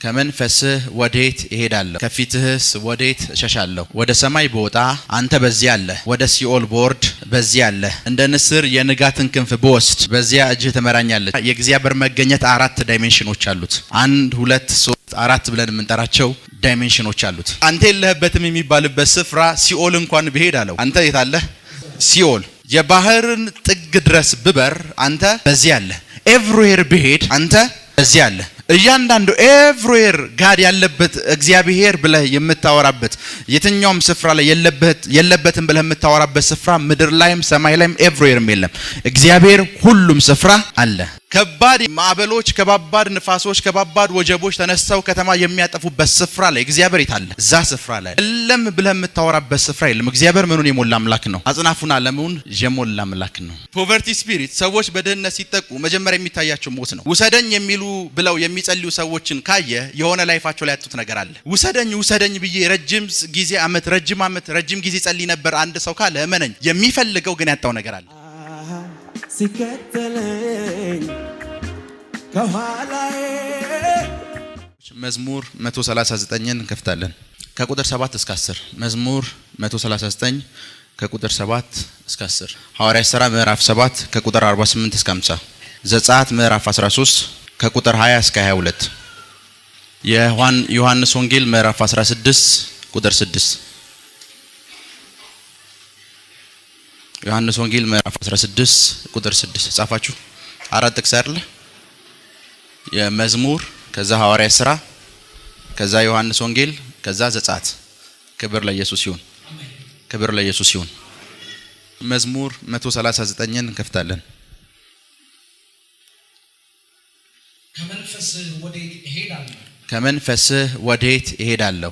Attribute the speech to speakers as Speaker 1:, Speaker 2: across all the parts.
Speaker 1: ከመንፈስህ ወዴት እሄዳለሁ? ከፊትህስ ወዴት እሸሻለሁ? ወደ ሰማይ ብወጣ አንተ በዚያ አለህ፣ ወደ ሲኦል ቦርድ በዚያ አለህ። እንደ ንስር የንጋትን ክንፍ ብወስድ በዚያ እጅህ ትመራኛለች። የእግዚአብሔር መገኘት አራት ዳይሜንሽኖች አሉት። 1 2 3 4 ብለን የምንጠራቸው ዳይሜንሽኖች አሉት። አንተ የለህበትም የሚባልበት ስፍራ ሲኦል እንኳን ብሄድ አለው። አንተ የት አለህ? ሲኦል። የባህርን ጥግ ድረስ ብበር አንተ በዚያ አለህ። ኤቭሪዌር ብሄድ አንተ በዚያ አለህ። እያንዳንዱ ኤቭሪዌር ጋድ ያለበት እግዚአብሔር ብለህ የምታወራበት የትኛውም ስፍራ ላይ የለበትም ብለህ የምታወራበት ስፍራ ምድር ላይም ሰማይ ላይም ኤቭሪዌርም የለም። እግዚአብሔር ሁሉም ስፍራ አለ። ከባድ ማዕበሎች፣ ከባባድ ንፋሶች፣ ከባባድ ወጀቦች ተነስተው ከተማ የሚያጠፉበት ስፍራ ላይ እግዚአብሔር ይታለ። እዛ ስፍራ ላይ የለም ብለህ የምታወራበት ስፍራ የለም። እግዚአብሔር ምኑን የሞላ አምላክ ነው? አጽናፉን ዓለሙን የሞላ አምላክ ነው። ፖቨርቲ ስፒሪት፣ ሰዎች በድህነት ሲጠቁ መጀመሪያ የሚታያቸው ሞት ነው። ውሰደኝ የሚሉ ብለው የሚጸልዩ ሰዎችን ካየ የሆነ ላይፋቸው ላይ ያጡት ነገር አለ። ውሰደኝ ብዬ ረጅም ጊዜ ጸልይ ነበር አንድ ሰው ካለ እመነኝ፣ የሚፈልገው ግን ያጣው ነገር አለ። ሲከተለኝ ከኋላዬ መዝሙር 139ን እንከፍታለን ከቁጥር 7 እስከ 10። መዝሙር 139 ከቁጥር 7 እስከ 10። ሐዋርያት ሥራ ምዕራፍ 7 ከቁጥር 48 እስከ 50። ዘጸአት ምዕራፍ 13 ከቁጥር 20 እስከ 22። የዮሐንስ ወንጌል ምዕራፍ 16 ቁጥር 6። ዮሐንስ ወንጌል ምዕራፍ 16 ቁጥር 6 ጻፋችሁ? አራት ጥቅስ አይደለ? የመዝሙር ከዛ ሐዋርያት ሥራ ከዛ ዮሐንስ ወንጌል ከዛ ዘጸአት። ክብር ለኢየሱስ ይሁን። ክብር ለኢየሱስ ይሁን። መዝሙር 139ን እንከፍታለን። ከመንፈስህ ወዴት እሄዳለሁ?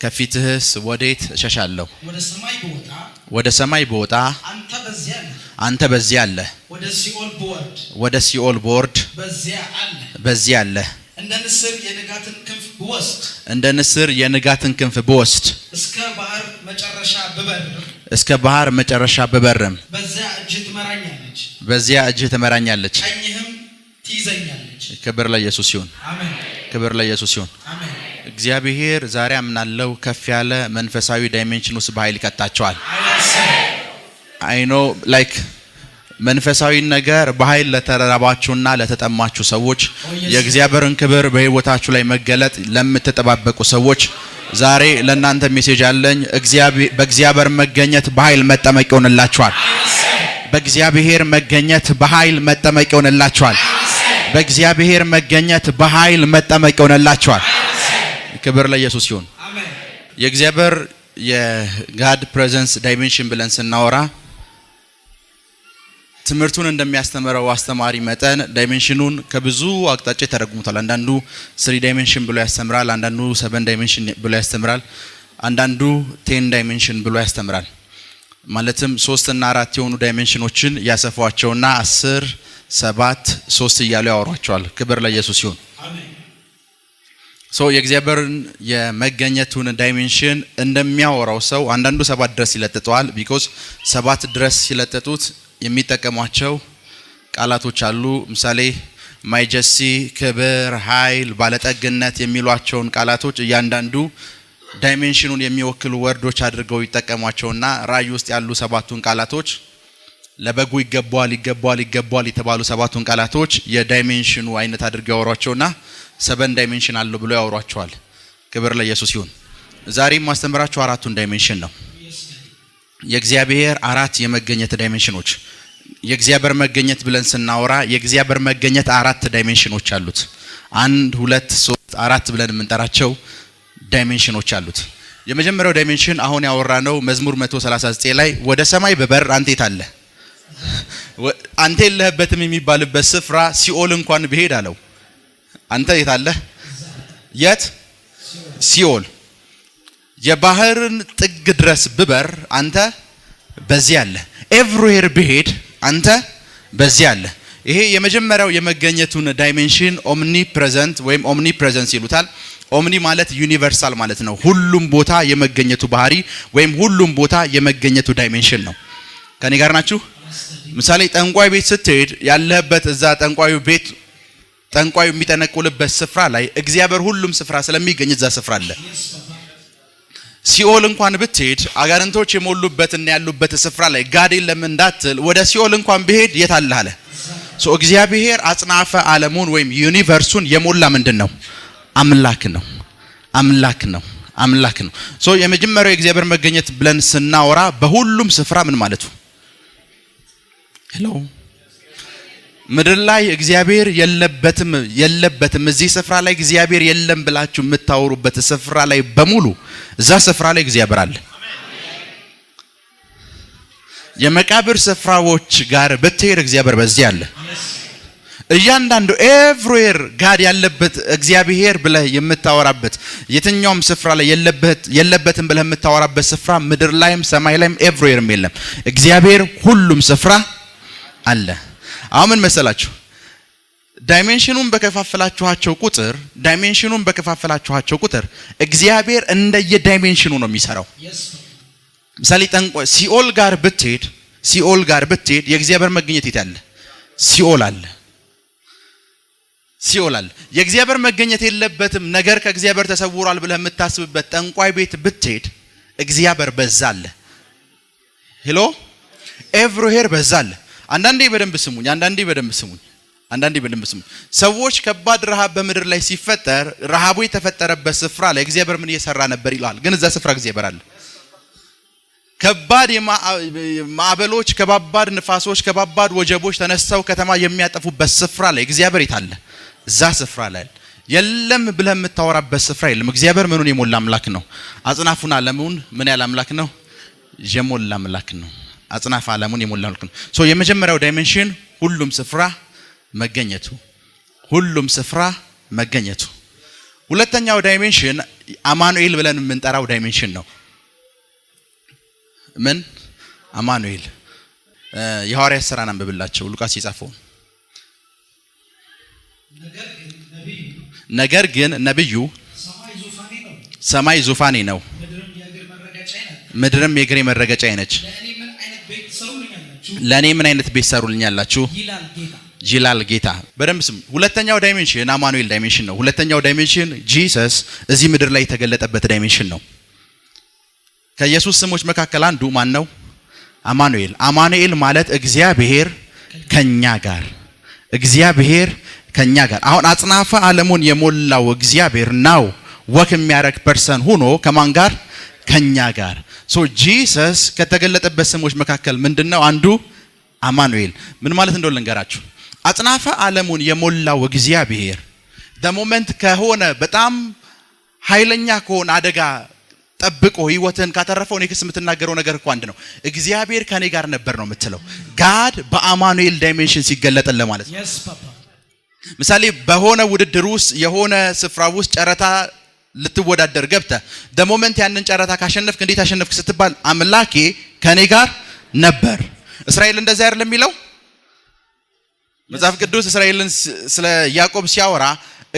Speaker 1: ከፊትህስ ወዴት እሸሻለሁ? ወደ ሰማይ ብወጣ አንተ በዚያ አለህ፣ ወደ ሲኦል ቦርድ በዚያ አለህ። እንደ ንስር የንጋትን ክንፍ ብወስድ እስከ ባህር መጨረሻ ብበርም በዚያ እጅህ ትመራኛለች፣ ቀኝህም ትይዘኛለች። ክብር ለኢየሱስ ይሁን። አሜን። ክብር ለኢየሱስ ይሁን። አሜን። እግዚአብሔር ዛሬ አምናለው ከፍ ያለ መንፈሳዊ ዳይሜንሽን ውስጥ በኃይል ይቀጣቸዋል። አይ ኖ ላይክ መንፈሳዊ ነገር በኃይል ለተራባችሁና ለተጠማችሁ ሰዎች የእግዚአብሔርን ክብር በህይወታችሁ ላይ መገለጥ ለምትጠባበቁ ሰዎች ዛሬ ለእናንተ ሜሴጅ አለኝ። በእግዚአብሔር መገኘት በኃይል መጠመቅ ይሆንላችኋል። በእግዚአብሔር መገኘት በኃይል መጠመቅ ይሆንላችኋል። በእግዚአብሔር መገኘት በኃይል መጠመቅ ይሆንላችኋል። ክብር ለኢየሱስ ይሁን። አሜን። የእግዚአብሔር የጋድ ፕሬዘንስ ዳይሜንሽን ብለን ስናወራ ትምህርቱን እንደሚያስተምረው አስተማሪ መጠን ዳይሜንሽኑን ከብዙ አቅጣጫ ተረጉሙታል። አንዳንዱ 3 ዳይሜንሽን ብሎ ያስተምራል፣ አንዳንዱ 7 ዳይሜንሽን ብሎ ያስተምራል፣ አንዳንዱ 10 ዳይሜንሽን ብሎ ያስተምራል። ማለትም 3 እና 4 የሆኑ ዳይሜንሽኖችን ያሰፋቸውና 10 7 3 እያሉ ያወሯቸዋል። ክብር ለኢየሱስ ይሁን። አሜን። የእግዚአብሔርን የመገኘቱን ዳይሜንሽን እንደሚያወራው ሰው አንዳንዱ 7 ድረስ ይለጥጠዋል። ቢኮዝ 7 ድረስ ሲለጥጡት የሚጠቀሟቸው ቃላቶች አሉ። ምሳሌ ማይጀሲ፣ ክብር፣ ኃይል፣ ባለጠግነት የሚሏቸውን ቃላቶች እያንዳንዱ ዳይሜንሽኑን የሚወክሉ ወርዶች አድርገው ይጠቀሟቸውና ራእይ ውስጥ ያሉ 7ቱን ቃላቶች ለበጉ ይገባዋል የተባሉ 7ቱን ቃላቶች የዳይሜንሽኑ አይነት አድርገው ያወሯቸውና 7 ዳይሜንሽን አለው ብሎ ያወሯቸዋል። ክብር ለኢየሱስ ይሁን። ዛሬም ማስተምራችሁ 4ቱን ዳይሜንሽን ነው። የእግዚአብሔር 4 የመገኘት ዳይሜንሽኖች። የእግዚአብሔር መገኘት ብለን ስናወራ የእግዚአብሔር መገኘት 4 ዳይሜንሽኖች አሉት። 1 2 3 4 ብለን የምንጠራቸው ዳይሜንሽኖች አሉት። የመጀመሪያው ዳይሜንሽን አሁን ያወራነው መዝሙር 139 ላይ ወደ ሰማይ በበር አንተ የት አለህ? አንተ የለህበትም የሚባልበት ስፍራ ሲኦል እንኳን ብሄድ አለው። አንተ የት አለህ? የት? ሲኦል። የባህርን ጥግ ድረስ ብበር አንተ በዚያ አለህ። ኤቭሪዌር ብሄድ አንተ በዚያ አለህ። ይሄ የመጀመሪያው የመገኘቱን ዳይሜንሽን ኦምኒ ፕሬዘንት ወይም ኦምኒ ፕሬዘንስ ይሉታል። ኦምኒ ማለት ዩኒቨርሳል ማለት ነው። ሁሉም ቦታ የመገኘቱ ባህሪ ወይም ሁሉም ቦታ የመገኘቱ ዳይሜንሽን ነው። ከኔ ጋር ናችሁ? ምሳሌ ጠንቋይ ቤት ስትሄድ ያለህበት እዛ ጠንቋዩ ቤት ጠንቋዩ የሚጠነቁልበት ስፍራ ላይ እግዚአብሔር ሁሉም ስፍራ ስለሚገኝ እዛ ስፍራ አለ። ሲኦል እንኳን ብትሄድ አጋንንቶች የሞሉበትና ያሉበት ስፍራ ላይ ጋድ የለም እንዳትል ወደ ሲኦል እንኳን ብሄድ የት አለ አለ። ሶ እግዚአብሔር አጽናፈ ዓለሙን ወይም ዩኒቨርሱን የሞላ ምንድነው? አምላክ ነው። አምላክ ነው። አምላክ ነው። ሶ የመጀመሪያው የእግዚአብሔር መገኘት ብለን ስናወራ በሁሉም ስፍራ ምን ማለቱ? ሄሎ ምድር ላይ እግዚአብሔር የለበትም እዚህ ስፍራ ላይ እግዚአብሔር የለም ብላችሁ የምታወሩበት ስፍራ ላይ በሙሉ እዛ ስፍራ ላይ እግዚአብሔር አለ። የመቃብር ስፍራዎች ጋር ብትሄድ እግዚአብሔር በዚህ አለ። እያንዳንዱ ኤቭሪዌር ጋድ ያለበት እግዚአብሔር ብለህ የምታወራበት የትኛውም ስፍራ ላይ የለበትም ብለህ የምታወራበት ስፍራ ምድር ላይም ሰማይ ላይም ኤቭሪዌርም የለም። እግዚአብሔር ሁሉም ስፍራ አለ። አሁን ምን መሰላችሁ? ዳይሜንሽኑን በከፋፈላችኋቸው ቁጥር እግዚአብሔር እንደየዳይሜንሽኑ ነው የሚሰራው። ምሳሌ ሲኦል ጋር ብትሄድ የእግዚአብሔር መገኘት የት አለ? ሲኦል አለ። የእግዚአብሔር መገኘት የለበትም ነገር ከእግዚአብሔር ተሰውሯል ብለህ የምታስብበት ጠንቋይ ቤት ብትሄድ እግዚአብሔር በዛ አለ። ሄሎ ኤቭሪዌር በዛ አለ። አንዳንዴ በደንብ ስሙኝ። ሰዎች ከባድ ረሃብ በምድር ላይ ሲፈጠር ረሃቡ የተፈጠረበት ስፍራ ላይ እግዚአብሔር ምን እየሰራ ነበር ይላል። ግን እዛ ስፍራ እግዚአብሔር አለ። ከባድ ማዕበሎች፣ ከባባድ ንፋሶች፣ ከባባድ ወጀቦች ተነስተው ከተማ የሚያጠፉበት ስፍራ ላይ እግዚአብሔር የታለ? እዛ ስፍራ ላይ የለም ብለህ የምታወራበት ስፍራ የለም። እግዚአብሔር ምኑን የሞላ አምላክ ነው? አጽናፉን ዓለሙን ምን ያለ አምላክ ነው? የሞላ አምላክ ነው። አጽናፈ ዓለሙን የሞላ አምላክ ነው። ሶ የመጀመሪያው ዳይሜንሽን ሁሉም ስፍራ መገኘቱ። ሁለተኛው ዳይሜንሽን አማኑኤል ብለን የምንጠራው ዳይሜንሽን ነው። ምን አማኑኤል? የሐዋርያት ሥራን አንብብላቸው ሉቃስ የጻፈው። ነገር ግን ነብዩ ሰማይ ዙፋኔ ነው ምድርም የእግሬ መረገጫ ነች፣ ለኔ ምን አይነት ቤት ሰሩልኛላችሁ ይላል ጌታ። በደንብ ስሙ። ሁለተኛው ዳይሜንሽን አማኑኤል ዳይሜንሽን ነው። ሁለተኛው ዳይሜንሽን ጂሰስ እዚህ ምድር ላይ የተገለጠበት ዳይሜንሽን ነው። ከኢየሱስ ስሞች መካከል አንዱ ማን ነው? አማኑኤል። አማኑኤል ማለት እግዚአብሔር ከኛ ጋር። አሁን አጽናፈ ዓለሙን የሞላው እግዚአብሔር ነው ወክ የሚያረግ ፐርሰን ሆኖ ከማን ጋር? ከኛ ጋር። ሶ ጂሰስ ከተገለጠበት ስሞች መካከል ምንድነው? አንዱ አማኑኤል። ምን ማለት እንደሆነ ልንገራችሁ። አጽናፈ ዓለሙን የሞላው እግዚአብሔር በሞመንት ከሆነ በጣም ኃይለኛ ከሆነ አደጋ ጠብቆ ህይወትን ካተረፈው ኔክስ የምትናገረው ነገር እኮ አንድ ነው። እግዚአብሔር ከኔ ጋር ነበር ነው የምትለው። ጋድ በአማኑኤል ዳይሜንሽን ሲገለጥል ማለት ነው። ምሳሌ በሆነ ውድድር ውስጥ የሆነ ስፍራ ውስጥ ጨረታ ልትወዳደር ገብተህ በሞመንት ያንን ጨረታ ካሸነፍክ እንዴት አሸነፍክ ስትባል አምላኬ ከኔ ጋር ነበር። እስራኤል እንደዛ አይደለም የሚለው መጽሐፍ ቅዱስ። እስራኤልን ስለ ያዕቆብ ሲያወራ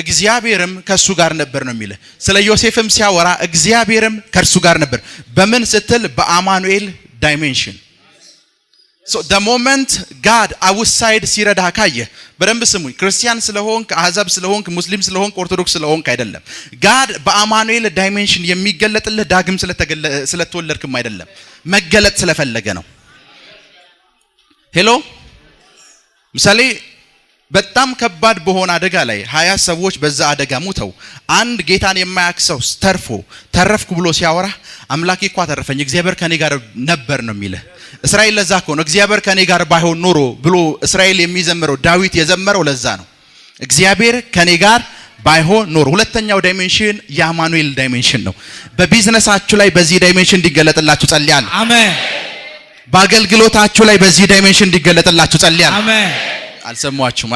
Speaker 1: እግዚአብሔርም ከሱ ጋር ነበር ነው የሚለው። ስለ ዮሴፍም ሲያወራ እግዚአብሔርም ከሱ ጋር ነበር። በምን ስትል? በአማኑኤል ዳይሜንሽን። ሶ the moment God outside ሲረዳ ካየ በደንብ ስሙኝ። ክርስቲያን ስለሆንክ፣ አህዛብ ስለሆንክ፣ ሙስሊም ስለሆንክ፣ ኦርቶዶክስ ስለሆንክ አይደለም። God በአማኑኤል ዳይሜንሽን የሚገለጥልህ ዳግም ስለተወለድክም አይደለም፣ መገለጥ ስለፈለገ ነው። ሄሎ ምሳሌ በጣም ከባድ በሆነ አደጋ ላይ 20 ሰዎች በዛ አደጋ ሞተው አንድ ጌታን የማያውቅ ሰው ተረፍኩ ብሎ ሲያወራ አምላኬ እኮ አተረፈኝ እግዚአብሔር ከኔ ጋር ነበር ነው የሚለው። እስራኤል ለዛ እኮ ነው እግዚአብሔር ከኔ ጋር ባይሆን ኖሮ ብሎ እስራኤል የሚዘምረው ዳዊት የዘመረው ለዛ ነው። እግዚአብሔር ከኔ ጋር ባይሆን ኖሮ። ሁለተኛው ዳይሜንሽን የአማኑኤል ዳይሜንሽን ነው። በቢዝነሳችሁ ላይ በዚህ ዳይሜንሽን እንዲገለጥላችሁ ጸልያለሁ። አሜን። በአገልግሎታችሁ ላይ በዚህ ዳይሜንሽን እንዲገለጥላችሁ ጸልያለሁ። አሜን። አልሰማችሁም?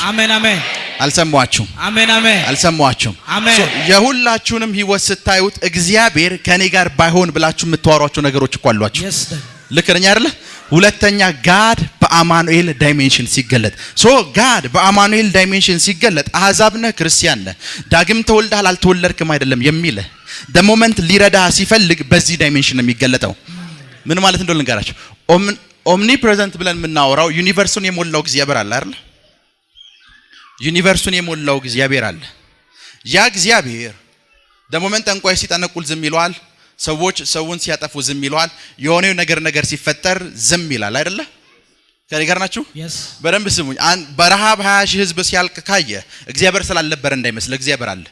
Speaker 1: አሜን አሜን። አልሰማችሁም? አሜን አሜን። አልሰማችሁም? አሜን። የሁላችሁንም ህይወት ስታዩት እግዚአብሔር ከኔ ጋር ባይሆን ብላችሁ የምትዋሯቸው ነገሮች እኮ አሏችሁ። ልክ ነኝ አይደለ? ሁለተኛ ጋድ በአማኑኤል ዳይሜንሽን ሲገለጥ ጋድ በአማኑኤል ዳይሜንሽን ሲገለጥ አህዛብ ነህ ክርስቲያን ነህ ዳግም ተወልደሃል አልተወለድክም አይደለም የሚልህ ሞመንት ሊረዳ ሲፈልግ በዚህ ዳይሜንሽን ነው የሚገለጠው። ምን ማለት እንደሆነ ልንገራችሁ። ኦምኒ ፕሬዘንት ብለን የምናወራው ዩኒቨርሱን የሞላው እግዚአብሔር አለ አይደል? ዩኒቨርሱን የሞላው እግዚአብሔር አለ። ያ እግዚአብሔር ደሞመንት እንኳን ሲጠነቁል ዝም ይሏል፣ ሰዎች ሰውን ሲያጠፉ ዝም ይሏል፣ የሆነ ነገር ሲፈጠር ዝም ይላል አይደለ? ከኔ ጋር ናችሁ? በደንብ ስሙኝ። በረሃብ 20 ሺህ ህዝብ ሲያልቅ ካየ እግዚአብሔር ስላልነበረ እንዳይመስል እግዚአብሔር አለ፣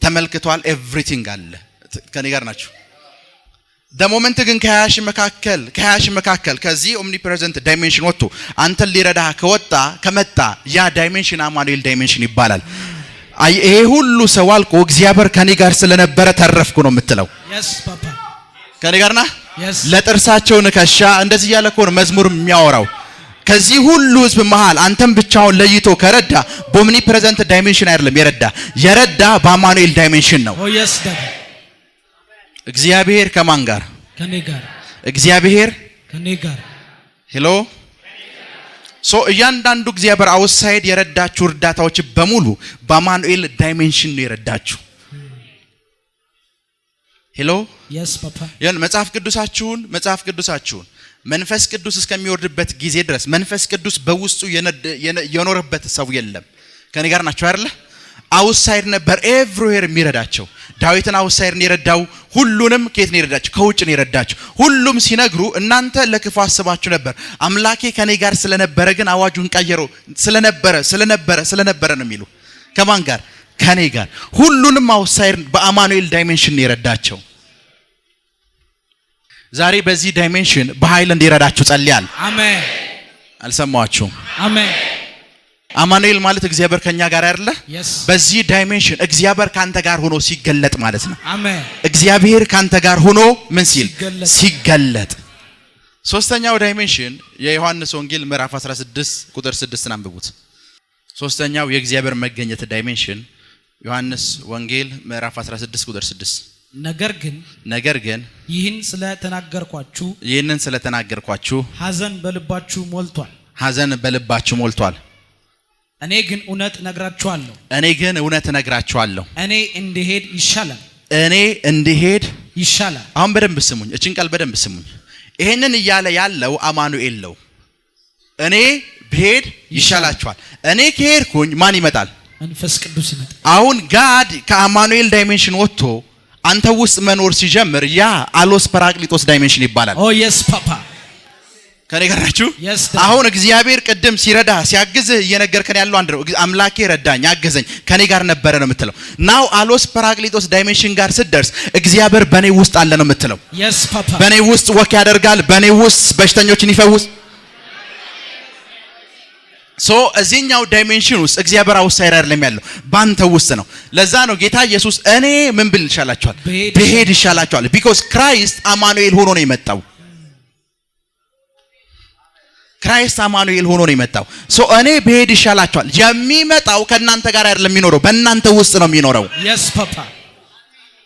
Speaker 1: ተመልክቷል፣ ኤቭሪቲንግ አለ። ከኔ ጋር ናችሁ? ደሞመንት ግን ከ20 ሺህ መካከል ከዚህ ኦምኒፕሬዘንት ዳይሜንሽን ወጥቶ አንተን ሊረዳ ከመጣ ያ ዳይሜንሽን አማኑኤል ዳይሜንሽን ይባላል። ይሄ ሁሉ ሰው አልቆ እግዚአብሔር ከኔ ጋር ስለነበረ ተረፍኩ ነው የምትለው። ከኔ ጋር ና ለጥርሳቸው ንከሻ እንደዚህ ያለ እኮ ነው መዝሙር የሚያወራው። ከዚህ ሁሉ ህዝብ መሃል አንተም ብቻውን ለይቶ ከረዳ በኦምኒፕሬዘንት ዳይሜንሽን አይደለም የረዳ በአማኑኤል ዳይሜንሽን ነው። እግዚአብሔር ከማን ጋር? ከኔ ጋር። እግዚአብሔር ከኔ ጋር። ሄሎ እያንዳንዱ እግዚአብሔር አውትሳይድ የረዳችሁ እርዳታዎች በሙሉ በአማኑኤል ዳይሜንሽን ነው የረዳችሁ። ሄሎ መጽሐፍ ቅዱሳችሁን መንፈስ ቅዱስ እስከሚወርድበት ጊዜ ድረስ መንፈስ ቅዱስ በውስጡ የኖረበት ሰው የለም። ከኔ ጋር ናችሁ አይደለ? አውትሳይድ ነበር ኤቭሪዌር የሚረዳቸው። ዳዊትን አውትሳይድ ነው የረዳው። ሁሉንም ከየት ነው የረዳቸው? ከውጭ ነው የረዳቸው። ሁሉም ሲነግሩ እናንተ ለክፉ አስባችሁ ነበር፣ አምላኬ ከኔ ጋር ስለነበረ ግን አዋጁን ቀየረው። ስለነበረ ነው የሚሉ። ከማን ጋር? ከኔ ጋር። ሁሉንም አውትሳይድ በአማኑኤል ዳይሜንሽን ነው የረዳቸው። ዛሬ በዚህ ዳይሜንሽን በኃይል እንዲረዳችሁ ጸልያለሁ። አሜን። አልሰማችሁም? አሜን። አማኑኤል ማለት እግዚአብሔር ከኛ ጋር አይደለ? በዚህ ዳይሜንሽን እግዚአብሔር ካንተ ጋር ሆኖ ሲገለጥ ማለት ነው። አሜን። እግዚአብሔር ካንተ ጋር ሆኖ ምን ሲል? ሲገለጥ። ሶስተኛው ዳይሜንሽን የዮሐንስ ወንጌል ምዕራፍ 16 ቁጥር 6 አንብቡት። ሶስተኛው የእግዚአብሔር መገኘት ዳይሜንሽን ዮሐንስ ወንጌል ምዕራፍ 16 ቁጥር 6 ነገር ግን ይህንን ስለተናገርኳችሁ ሐዘን በልባችሁ ሞልቷል። እኔ ግን እውነት እነግራችኋለሁ። እኔ እንድሄድ ይሻላል። አሁን በደንብ ስሙኝ፣ እቺን ቃል በደንብ ስሙኝ። ይሄንን እያለ ያለው አማኑኤል ነው። እኔ ብሄድ ይሻላችኋል። እኔ ከሄድኩኝ ማን ይመጣል? መንፈስ ቅዱስ ይመጣል። አሁን ጋድ ከአማኑኤል ዳይሜንሽን ወጥቶ አንተ ውስጥ መኖር ሲጀምር ያ አሎስ ፓራክሊጦስ ዳይሜንሽን ይባላል። ፓፓ ከኔ ጋር ናችሁ? አሁን እግዚአብሔር ቅድም ሲረዳ ሲያግዝህ እየነገርከን ያለው አንድ ነው። አምላኬ ረዳኝ፣ አገዘኝ፣ ከኔ ጋር ነበረ ነው የምትለው። ናው አሎስ ፓራክሊጦስ ዳይሜንሽን ጋር ስትደርስ እግዚአብሔር በኔ ውስጥ አለ ነው የምትለው። በኔ ውስጥ ወክ ያደርጋል፣ በኔ ውስጥ በሽተኞችን ይፈውስ። እዚህኛው ዳይሜንሽን ውስጥ እግዚአብሔር አውትሳይድ አይደለም ያለው፣ ባንተ ውስጥ ነው። ለዛ ነው ጌታ ኢየሱስ እኔ ምን ብል ይሻላችኋል? ብሄድ ይሻላችኋል። ቢኮዝ ክራይስት አማኑኤል ሆኖ ነው የመጣው። ክራይስት አማኑኤል ሆኖ ነው የመጣው። እኔ ብሄድ ይሻላችኋል። የሚመጣው ከእናንተ ጋር አይደለም የሚኖረው፣ በእናንተ ውስጥ ነው የሚኖረው።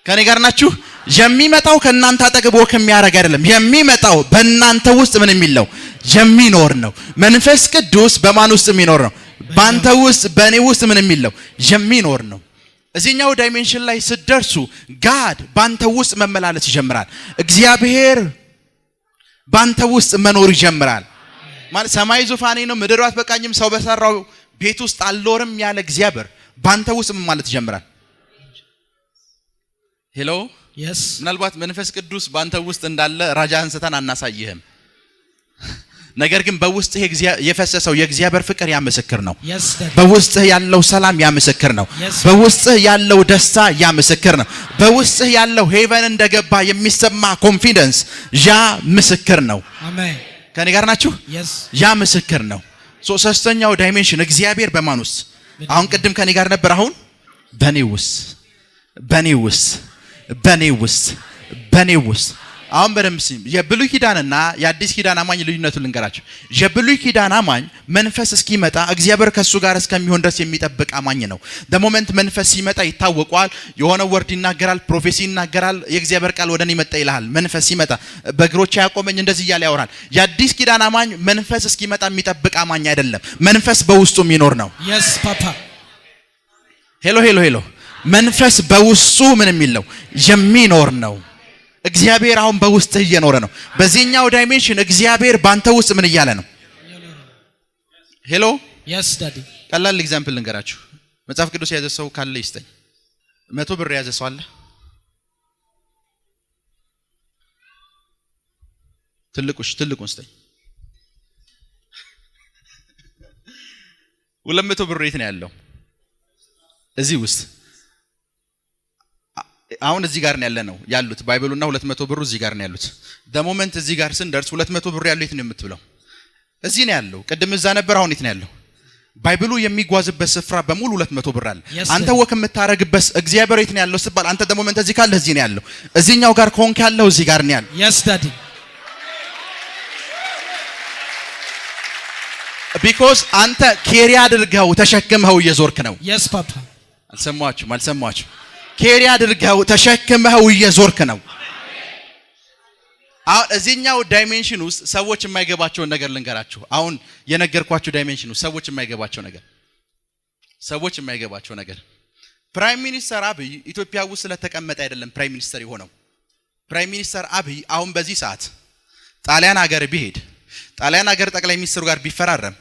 Speaker 1: ከኔ ጋር ናችሁ? የሚመጣው ከእናንተ አጠገብ ወክ የሚያደርግ አይደለም። የሚመጣው በእናንተ ውስጥ ምን የሚል ነው? የሚኖር ነው። መንፈስ ቅዱስ በማን ውስጥ የሚኖር ነው? ባንተ ውስጥ፣ በእኔ ውስጥ ምን የሚል ነው? የሚኖር ነው። እዚህኛው ዳይሜንሽን ላይ ስትደርሱ ጋድ ባንተ ውስጥ መመላለስ ይጀምራል። እግዚአብሔር ባንተ ውስጥ መኖር ይጀምራል። ማለት ሰማይ ዙፋኔ ነው ምድር አትበቃኝም ሰው በሰራው ቤት ውስጥ አልኖርም ያለ እግዚአብሔር ባንተ ውስጥ ምን ማለት ይጀምራል? ሄሎ ምናልባት መንፈስ ቅዱስ ባንተ ውስጥ እንዳለ ራጃ አንስተን አናሳይህም። ነገር ግን በውስጥ የፈሰሰው የእግዚአብሔር ፍቅር ያመሰክር ነው። በውስጥ ያለው ሰላም ያመሰክር ነው። በውስጥ ያለው ደስታ ያመሰክር ነው። በውስጥ ያለው ሄቨን እንደገባ የሚሰማ ኮንፊደንስ ያ ምስክር ነው። አሜን። ከኔ ጋር ናችሁ? ያ ምስክር ነው። ሶስተኛው ዳይሜንሽን እግዚአብሔር በማን ውስጥ? አሁን ቅድም ከኔ ጋር ነበር። አሁን በኔ ውስጥ አሁን በደምብ ሲም የብሉይ ኪዳንና የአዲስ ኪዳን አማኝ ልዩነቱን ልንገራችሁ። የብሉይ ኪዳን አማኝ መንፈስ እስኪመጣ እግዚአብሔር ከሱ ጋር እስከሚሆን ድረስ የሚጠብቅ አማኝ ነው። ደሞመንት መንፈስ ሲመጣ ይታወቀዋል። የሆነ ወርድ ይናገራል፣ ፕሮፌሲ ይናገራል፣ የእግዚአብሔር ቃል ወደኔ መጣ ይላል። መንፈስ ሲመጣ በእግሮቼ ያቆመኝ እንደዚህ እያለ ያወራል። የአዲስ ኪዳን አማኝ መንፈስ እስኪመጣ የሚጠብቅ አማኝ አይደለም። መንፈስ በውስጡ የሚኖር ነው። ሄሎ መንፈስ በውስጡ ምን የሚል ነው? የሚኖር ነው። እግዚአብሔር አሁን በውስጥህ እየኖረ ነው። በዚህኛው ዳይሜንሽን እግዚአብሔር ባንተ ውስጥ ምን እያለ ነው? ሄሎ
Speaker 2: yes daddy
Speaker 1: ቀላል ኤግዛምፕል ልንገራችሁ መጽሐፍ ቅዱስ የያዘ ሰው ካለ ይስጠኝ 100 ብር የያዘ ሰው አለ ትልቁን ስጠኝ 200 ብር የት ነው ያለው እዚህ ውስጥ አሁን እዚህ ጋር ነው ያለነው ያሉት ባይብሉና 200 ብሩ እዚህ ጋር ነው ያሉት ሞመንት እዚህ ጋር ስንደርስ 200 ብር ያለው የት ነው የምትብለው እዚህ ነው ያለው ቅድም እዛ ነበር አሁን የት ነው ያለው ባይብሉ የሚጓዝበት ስፍራ በሙሉ 200 ብር አለ አንተ ወክ የምታረግበት እግዚአብሔር የት ነው ያለው ሲባል አንተ ሞመንት እዚህ ካለ እዚህ ነው ያለው እዚህኛው ጋር ኮንክ ያለው እዚህ ጋር ነው ያለው
Speaker 2: yes daddy
Speaker 1: because አንተ ኬሪ አድርገው ተሸክመው እየዞርክ ነው
Speaker 2: yes papa
Speaker 1: አልሰማችሁም ኬሪ አድርገው ተሸክመው እየዞርክ ነው አሁን እዚህኛው ዳይሜንሽን ውስጥ ሰዎች የማይገባቸው ነገር ልንገራችሁ አሁን የነገርኳችሁ ዳይሜንሽን ውስጥ ሰዎች የማይገባቸው ነገር ፕራይም ሚኒስተር አብይ ኢትዮጵያ ውስጥ ስለተቀመጠ አይደለም ፕራይም ሚኒስተር የሆነው ፕራይም ሚኒስተር አብይ አሁን በዚህ ሰዓት ጣሊያን ሀገር ቢሄድ ጣሊያን ሀገር ጠቅላይ ሚኒስትሩ ጋር ቢፈራረም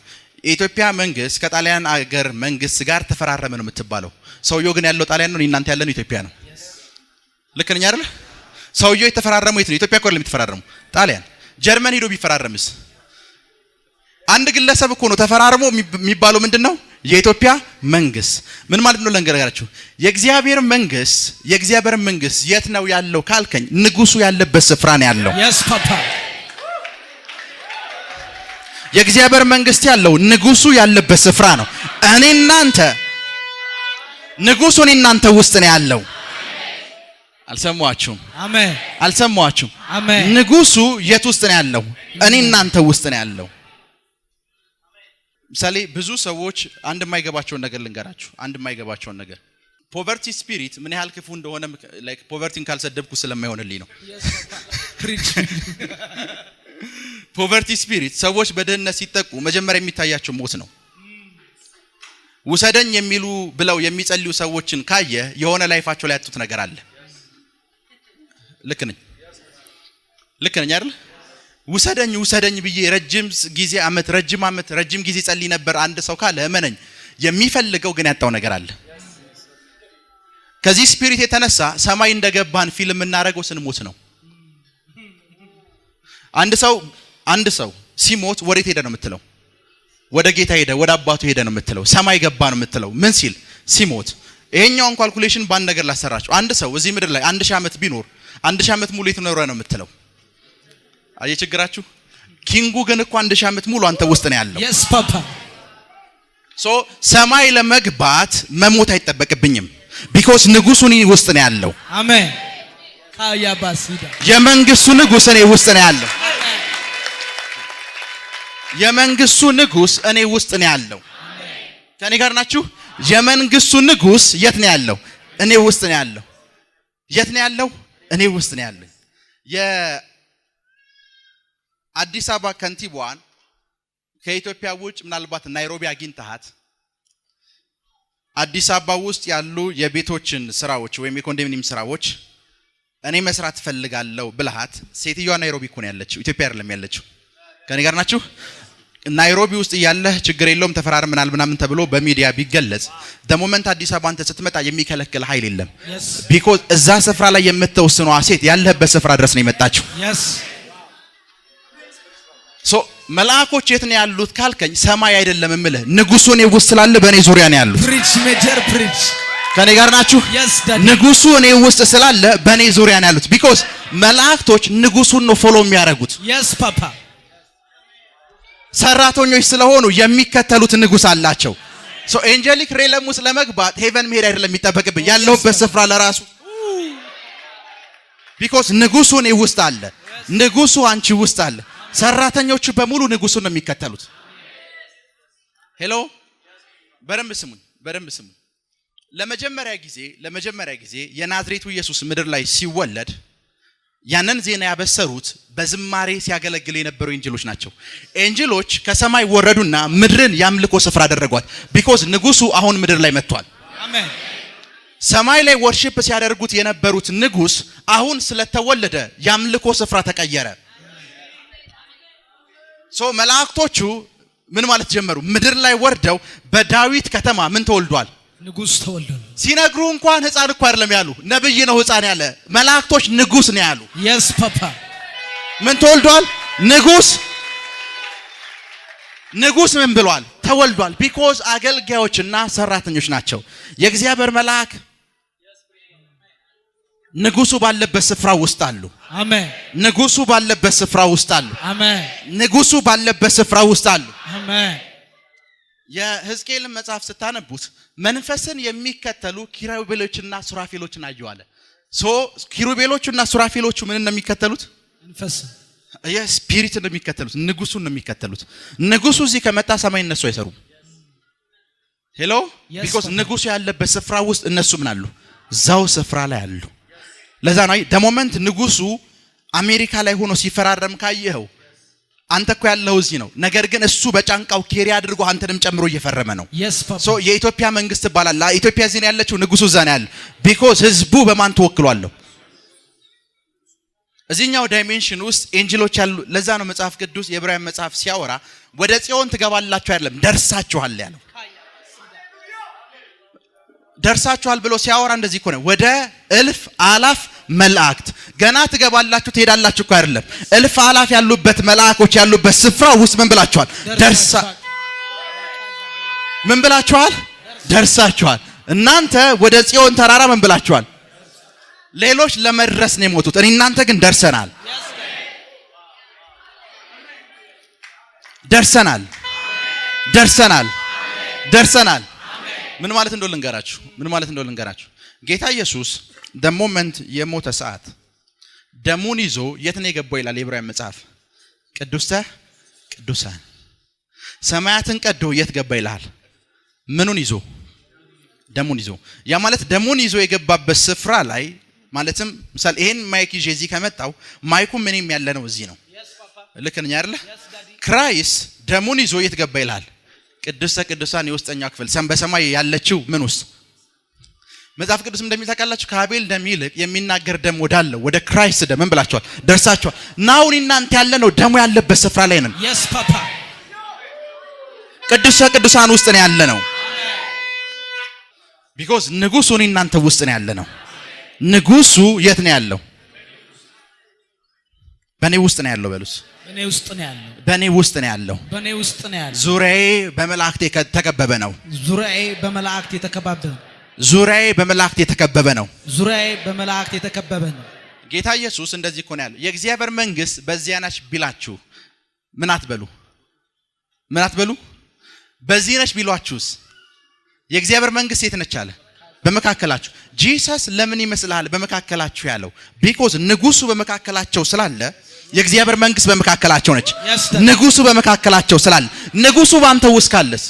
Speaker 1: የኢትዮጵያ መንግስት ከጣሊያን ሀገር መንግስት ጋር ተፈራረመ ነው የምትባለው ሰውየው ግን ያለው ጣሊያን ነው እናንተ ያለነው ኢትዮጵያ ነው ልክ ነኝ አይደል ሰውየው የተፈራረመው የት ነው ኢትዮጵያ ኮል የምትፈራረሙ ጣሊያን ጀርመን ሄዶ ቢፈራረምስ አንድ ግለሰብ እኮ ነው ተፈራርሞ የሚባለው ምንድነው የኢትዮጵያ መንግስት ምን ማለት ነው ለንገራችሁ የእግዚአብሔር መንግስት የት ነው ያለው ካልከኝ ንጉሱ ያለበት ስፍራ ነው ያለው
Speaker 2: yes papa
Speaker 1: የእግዚአብሔር መንግስት ያለው ንጉሱ ያለበት ስፍራ ነው እኔ እናንተ ንጉሱ እናንተ ውስጥ ነው ያለው አልሰማችሁም አሜን ንጉሱ የት ውስጥ ነው ያለው እኔ እናንተ ውስጥ ነው ያለው ምሳሌ ብዙ ሰዎች አንድ የማይገባቸውን ነገር ልንገራችሁ አንድ የማይገባቸውን ነገር ፖቨርቲ ስፒሪት ምን ያህል ክፉ እንደሆነ ላይክ ፖቨርቲን ካልሰደብኩ ስለማይሆንልኝ ነው ፖቨርቲ ስፒሪት ሰዎች በድህነት ሲጠቁ መጀመሪያ የሚታያቸው ሞት ነው ውሰደኝ የሚሉ ብለው የሚጸልዩ ሰዎችን ካየ የሆነ ላይፋቸው ላይ ያጡት ነገር አለ ልክ ነኝ አይደል ውሰደኝ ብዬ ረጅም ጊዜ ጸልይ ነበር አንድ ሰው ካለ እመነኝ የሚፈልገው ግን ያጣው ነገር አለ ከዚህ ስፒሪት የተነሳ ሰማይ እንደገባን ፊልም እናረጋው ስንሞት ነው አንድ ሰው ሲሞት ወዴት ሄደ ነው የምትለው ወደ ጌታ ሄደ ወደ አባቱ ሄደ ነው የምትለው ሰማይ ገባ ነው የምትለው ምን ሲል ሲሞት ይሄኛውን ካልኩሌሽን ባንድ ነገር ላሰራችሁ አንድ ሰው እዚህ ምድር ላይ 1000 ዓመት ቢኖር 1000 ዓመት ሙሉ የተኖረ ነው የምትለው አየችግራችሁ ኪንጉ ግን እኮ 1000 ዓመት ሙሉ አንተ ውስጥ ነው ያለው
Speaker 2: yes papa
Speaker 1: ሶ ሰማይ ለመግባት መሞት አይጠበቅብኝም because ንጉሱ እኔ ውስጥ ነው ያለው
Speaker 2: አሜን ካያባሲዳ
Speaker 1: የመንግስቱ ንጉስ እኔ ውስጥ ነው ያለው የመንግስቱ ንጉስ እኔ ውስጥ ነው ያለው ከኔ ጋር ናችሁ የመንግስቱ ንጉስ የት ነው ያለው እኔ ውስጥ ነው ያለው የት ነው ያለው እኔ ውስጥ ነው ያለው የአዲስ አበባ ከንቲባዋን ከኢትዮጵያ ውጭ ምናልባት ናይሮቢ አግኝተሃት አዲስ አበባ ውስጥ ያሉ የቤቶችን ስራዎች ወይም የኮንዶሚኒየም ስራዎች እኔ መስራት ፈልጋለሁ ብለሃት ሴትዮዋ ናይሮቢ እኮ ነው ያለችው ኢትዮጵያ አይደለም ያለችው ከኔ ጋር ናችሁ ናይሮቢ ውስጥ ያለህ ችግር የለውም ተፈራርመናል ምናምን ተብሎ በሚዲያ ቢገለጽ ሞመንት አዲስ አበባ አንተ ስትመጣ የሚከለክል ኃይል የለም because እዛ ስፍራ ላይ የምትወስነው ሴት ያለህበት ስፍራ ድረስ ነው የመጣችው ሶ መላእክቶች የት ነው ያሉት ካልከኝ ሰማይ አይደለም እምልህ ንጉሱ እኔ ውስጥ ስላለ በእኔ ዙሪያ ነው ያሉት
Speaker 2: preach
Speaker 1: ከኔ ጋር ናችሁ ንጉሱ እኔ ውስጥ ስላለ በእኔ ዙሪያ ነው ያሉት because መላእክቶች ንጉሱን ነው ፎሎ የሚያደርጉት
Speaker 2: yes papa
Speaker 1: ሰራተኞች ስለሆኑ የሚከተሉት ንጉስ አላቸው ሶ ኤንጀሊክ ሬለም ውስጥ ለመግባት ሄቨን መሄድ አይደለም የሚጠበቅብኝ ያለውበት ስፍራ ለራሱ because ንጉሱ እኔ ውስጥ አለ ንጉሱ አንቺ ውስጥ አለ ሰራተኞቹ በሙሉ ንጉሱን ነው የሚከተሉት ሄሎ በደንብ ስሙኝ ለመጀመሪያ ጊዜ የናዝሬቱ ኢየሱስ ምድር ላይ ሲወለድ ያንን ዜና ያበሰሩት በዝማሬ ሲያገለግሉ የነበሩ ኤንጅሎች ናቸው ኤንጅሎች ከሰማይ ወረዱና ምድርን ያምልኮ ስፍራ አደረጓት because ንጉሱ አሁን ምድር ላይ መጥቷል
Speaker 2: አሜን
Speaker 1: ሰማይ ላይ ወርሺፕ ሲያደርጉት የነበሩት ንጉስ አሁን ስለተወለደ ያምልኮ ስፍራ ተቀየረ ሶ መላእክቶቹ ምን ማለት ጀመሩ? ምድር ላይ ወርደው በዳዊት ከተማ ምን ተወልዷል?
Speaker 2: ንጉስ ተወልዷል።
Speaker 1: ሲነግሩ እንኳን ህፃን እኮ አይደለም ያሉ፣ ነብይ ነው ህፃን ያለ። መላእክቶች ንጉስ ነው ያሉ።
Speaker 2: yes papa
Speaker 1: ምን ተወልዷል? ንጉስ ምን ብሏል? ተወልዷል። ቢኮዝ አገልጋዮችና ሰራተኞች ናቸው። የእግዚአብሔር መልአክ ንጉሱ ባለበት ስፍራ ውስጥ አሉ።
Speaker 2: አሜን።
Speaker 1: ንጉሱ ባለበት ስፍራ ውስጥ አሉ።
Speaker 2: አሜን።
Speaker 1: ንጉሱ ባለበት ስፍራ ውስጥ አሉ።
Speaker 2: አሜን።
Speaker 1: የሕዝቅኤልን መጽሐፍ ስታነቡት መንፈስን የሚከተሉ ኪሩቤሎችና ሱራፌሎችን አየዋለ። ኪሩቤሎቹና ሱራፌሎቹ ምን ነው የሚከተሉት? መንፈስ የስፒሪት ነው የሚከተሉት። ንጉሱን ነው የሚከተሉት። ንጉሱ እዚህ ከመጣ ሰማይ እነሱ አይሰሩም። ሄሎ ቢኮዝ ንጉሱ ያለበት ስፍራ ውስጥ እነሱ ምን አሉ? ዛው ስፍራ ላይ አሉ። ለዛ ነው ደሞመንት ንጉሱ አሜሪካ ላይ ሆኖ ሲፈራረም ካየኸው አንተ እኮ ያለው እዚህ ነው። ነገር ግን እሱ በጫንቃው ኬሪ አድርጎ አንተንም ጨምሮ እየፈረመ ነው። ሶ የኢትዮጵያ መንግስት ይባላል። ኢትዮጵያ እዚህ ነው ያለችው፣ ንጉሱ እዛ ነው ያለው። ቢኮዝ ህዝቡ በማን ተወክሏል? እዚህኛው ዳይሜንሽን ውስጥ ኤንጅሎች ያሉ። ለዛ ነው መጽሐፍ ቅዱስ የዕብራውያን መጽሐፍ ሲያወራ ወደ ጽዮን ትገባላችሁ አይደለም ደርሳችኋል ያለው። ደርሳችኋል ብሎ ሲያወራ እንደዚህ እኮ ነው። ወደ እልፍ አላፍ መላእክት ገና ትገባላችሁ ትሄዳላችሁ እኮ አይደለም። እልፍ አላፍ ያሉበት መላእክቶች ያሉበት ስፍራ ውስጥ ምን ብላችኋል? ምን ብላችኋል? ደርሳችኋል። እናንተ ወደ ጽዮን ተራራ ምን ብላችኋል? ሌሎች ለመድረስ ነው የሞቱት። እናንተ ግን ደርሰናል። ደርሰናል። ምን ማለት እንደሆነ ልንገራችሁ። ጌታ ኢየሱስ ደሞመንት የሞተ ሰዓት ደሙን ይዞ የት ነው የገባው ይላል የዕብራውያን መጽሐፍ። ቅዱስተ ቅዱሳን ሰማያትን ቀዶ የት ገባ ይላል? ምኑን ይዞ? ደሙን ይዞ። ያ ማለት ደሙን ይዞ የገባበት ስፍራ ላይ ማለትም ምሳሌ ይሄን ማይክ ይዤ እዚህ ከመጣው ማይኩ ምንም ያለ ነው እዚህ ነው። ልክ ነኝ አይደለ? ክራይስት ደሙን ይዞ የት ገባ ይላል? ቅዱስተ ቅዱሳን የውስጠኛው ክፍል በሰማይ ያለችው ምን ውስጥ? መጽሐፍ ቅዱስ እንደሚታወቃላችሁ ከአቤል ደም ይልቅ የሚናገር ደም ወዳለው ወደ ክራይስት ደም ምን ብላችኋል? ደርሳችኋል። ናውን እናንተ ያለ ነው ደሙ ያለበት ስፍራ ላይ ነን።
Speaker 2: yes papa
Speaker 1: ቅዱስተ ቅዱሳን ውስጥ ነው ያለ ነው። ቢኮዝ ንጉሱ እናንተ ውስጥ ነው ያለ ነው። ንጉሱ የት ነው ያለው? በኔ ውስጥ ነው ያለው በሉስ። በኔ ውስጥ ነው ያለው። ዙሪያዬ በመላእክት የተከበበ ነው። ዙሪያዬ በመላእክት የተከበበ ነው። ጌታ ኢየሱስ እንደዚህ እኮ ነው ያለው። የእግዚአብሔር መንግስት በዚያ ነች ቢላችሁ ምን አትበሉ? በዚህ ነች ቢሏችሁስ? የእግዚአብሔር መንግስት የት ነች አለ? በመካከላችሁ። ጂሰስ ለምን ይመስልሃል በመካከላችሁ ያለው? ቢኮዝ ንጉሱ በመካከላቸው ስላለ የእግዚአብሔር መንግስት በመካከላቸው ነች። ንጉሱ በመካከላቸው ስላለ ንጉሱ ባንተ ውስጥ ካለስ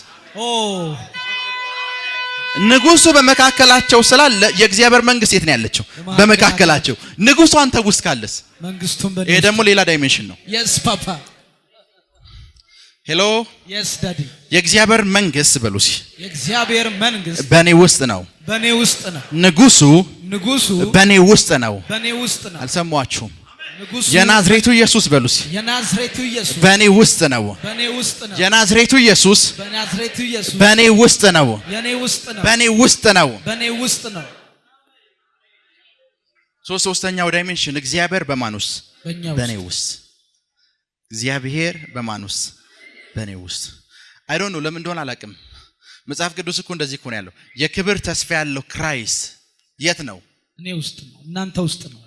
Speaker 1: ንጉሱ በመካከላቸው ስላለ የእግዚአብሔር መንግስት የት ነው ያለችው? በመካከላቸው። ንጉሱ አንተ ውስጥ ካለስ መንግስቱን ይሄ ደግሞ ሌላ ዳይሜንሽን ነው። yes papa ሄሎ yes daddy የእግዚአብሔር መንግስት በሉሲ የእግዚአብሔር መንግስት በኔ ውስጥ ነው። ንጉሱ በኔ ውስጥ ነው። አልሰማችሁም? የናዝሬቱ ኢየሱስ በሉሲ በኔ ውስጥ ነው። የናዝሬቱ ኢየሱስ በኔ ውስጥ ነው። ሶስተኛው ዳይሜንሽን እግዚአብሔር በማን ውስጥ? በኔ ውስጥ። እግዚአብሔር በማን ውስጥ? በኔ ውስጥ። አይ ዶንት ኖ ለምን እንደሆነ አላውቅም። መጽሐፍ ቅዱስ እኮ እንደዚህ እኮ ነው ያለው። የክብር ተስፋ ያለው ክራይስት የት ነው? እኔ ውስጥ ነው። እናንተ ውስጥ ነው።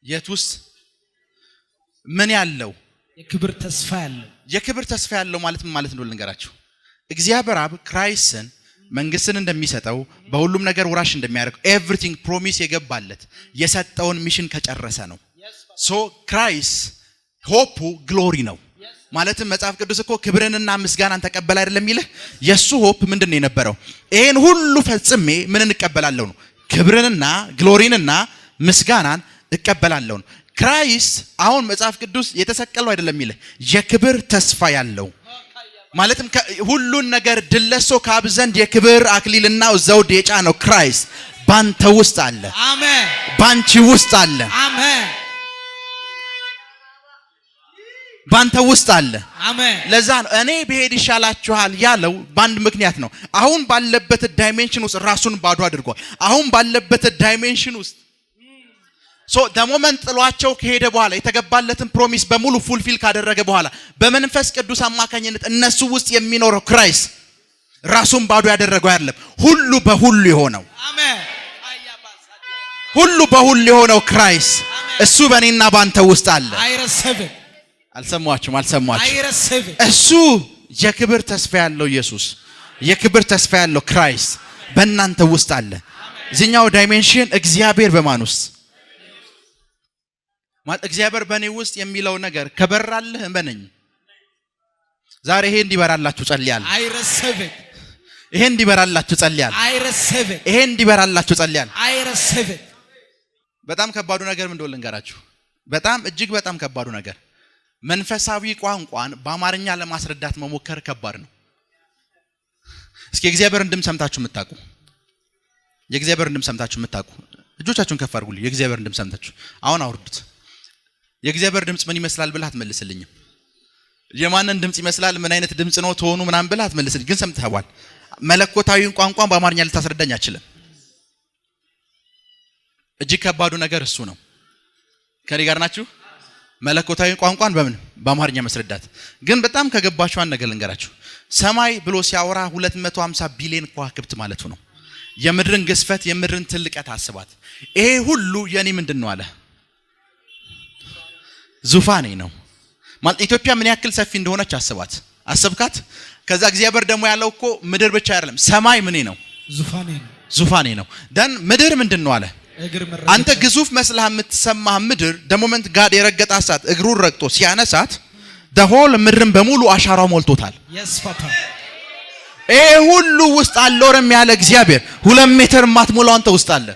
Speaker 1: የት ውስጥ? ምን ያለው? የክብር ተስፋ ያለው ማለት ምን ማለት እንደሆነ ልንገራችሁ። እግዚአብሔር አብ ክራይስትን መንግስትን እንደሚሰጠው በሁሉም ነገር ወራሽ እንደሚያደርገው ኤቭሪቲንግ ፕሮሚስ የገባለት የሰጠውን ሚሽን ከጨረሰ ነው። ሶ ክራይስት ሆፑ ግሎሪ ነው። ማለትም መጽሐፍ ቅዱስ እኮ ክብርንና ምስጋናን ተቀበል አይደለም ይልህ። የሱ ሆፕ ምንድነው የነበረው? ይሄን ሁሉ ፈጽሜ ምን እንቀበላለሁ ነው? ክብርንና ግሎሪንና ምስጋናን እቀበላለሁ ነው። ክራይስት አሁን መጽሐፍ ቅዱስ የተሰቀለው አይደለም ይልህ፣ የክብር ተስፋ ያለው ማለትም ሁሉን ነገር ድለሶ ካብ ዘንድ የክብር አክሊልና ዘውድ የጫነው ክራይስት ባንተ ውስጥ አለ። አሜን። ባንቺ ውስጥ አለ። አሜን። ባንተ ውስጥ አለ።
Speaker 2: አሜን።
Speaker 1: ለዛ ነው እኔ ብሄድ ይሻላችኋል ያለው በአንድ ምክንያት ነው። አሁን ባለበት ዳይሜንሽን ውስጥ ራሱን ባዶ አድርጓል። አሁን ባለበት ዳይሜንሽን ውስጥ ደሞመንት ጥሏቸው ከሄደ በኋላ የተገባለትን ፕሮሚስ በሙሉ ፉልፊል ካደረገ በኋላ በመንፈስ ቅዱስ አማካኝነት እነሱ ውስጥ የሚኖረው ክራይስት ራሱን ባዶ ያደረገው አይደለም፣ ሁሉ በሁሉ የሆነው
Speaker 2: አሜን።
Speaker 1: ሁሉ በሁሉ የሆነው ክራይስት እሱ በእኔና ባንተ ውስጥ አለ።
Speaker 2: አይረሰብም።
Speaker 1: አልሰማችሁም?
Speaker 2: አይረሰብም።
Speaker 1: እሱ የክብር ተስፋ ያለው ኢየሱስ፣ የክብር ተስፋ ያለው ክራይስት በእናንተ ውስጥ አለ። እዚህኛው ዳይሜንሽን እግዚአብሔር በማን ውስጥ ማለት እግዚአብሔር በእኔ ውስጥ የሚለው ነገር ከበራልህ እመነኝ፣ ዛሬ ይሄ እንዲበራላችሁ ጸልያለሁ።
Speaker 2: አይረሰብም።
Speaker 1: ይሄ እንዲበራላችሁ ጸልያለሁ።
Speaker 2: አይረሰብም።
Speaker 1: ይሄ እንዲበራላችሁ ጸልያለሁ።
Speaker 2: አይረሰብም።
Speaker 1: በጣም ከባዱ ነገር ምን እንደሆነ ልንገራችሁ። በጣም እጅግ በጣም ከባዱ ነገር መንፈሳዊ ቋንቋን በአማርኛ ለማስረዳት መሞከር ከባድ ነው። እስኪ የእግዚአብሔርን ድምፅ ሰምታችሁ የምታውቁ የእግዚአብሔርን ድምፅ ሰምታችሁ የምታውቁ እጆቻችሁን ከፍ አድርጉልኝ። የእግዚአብሔርን ድምፅ ሰምታችሁ አሁን አውርዱት። የእግዚአብሔር ድምፅ ምን ይመስላል ብለህ አትመልስልኝም። የማንን ድምፅ ይመስላል ምን አይነት ድምፅ ነው ተሆኑ ምናምን ብለህ አትመልስልኝ። ግን ሰምተኸዋል። መለኮታዊን ቋንቋን በአማርኛ ልታስረዳኝ አትችልም። እጅግ ከባዱ ነገር እሱ ነው። ከኔ ጋር ናችሁ? መለኮታዊ ቋንቋን በአማርኛ መስረዳት። ግን በጣም ከገባችሁ አንድ ነገር ልንገራችሁ። ሰማይ ብሎ ሲያወራ 250 ቢሊዮን ከዋክብት ማለቱ ነው። የምድርን ግዝፈት የምድርን ትልቀት አስባት። ይሄ ሁሉ የኔ ምንድነው አለ? ዙፋኔ ነው ማለት። ኢትዮጵያ ምን ያክል ሰፊ እንደሆነች አስባት። አሰብካት? ከዛ እግዚአብሔር ደግሞ ያለው እኮ ምድር ብቻ አይደለም፣ ሰማይ ምኔ ነው? ዙፋኔ ነው። ደን ምድር ምንድነው አለ? አንተ ግዙፍ መስላህ የምትሰማህ ምድር ደሞመንት ጋድ የረገጣት ሰዓት እግሩን ረግጦ ሲያነሳት ደሆል ምድርን በሙሉ አሻራው ሞልቶታል። ይሄ ሁሉ ውስጥ አልኖርም ያለ እግዚአብሔር 2 ሜትር ማትሞላው አንተ ውስጥ አለ።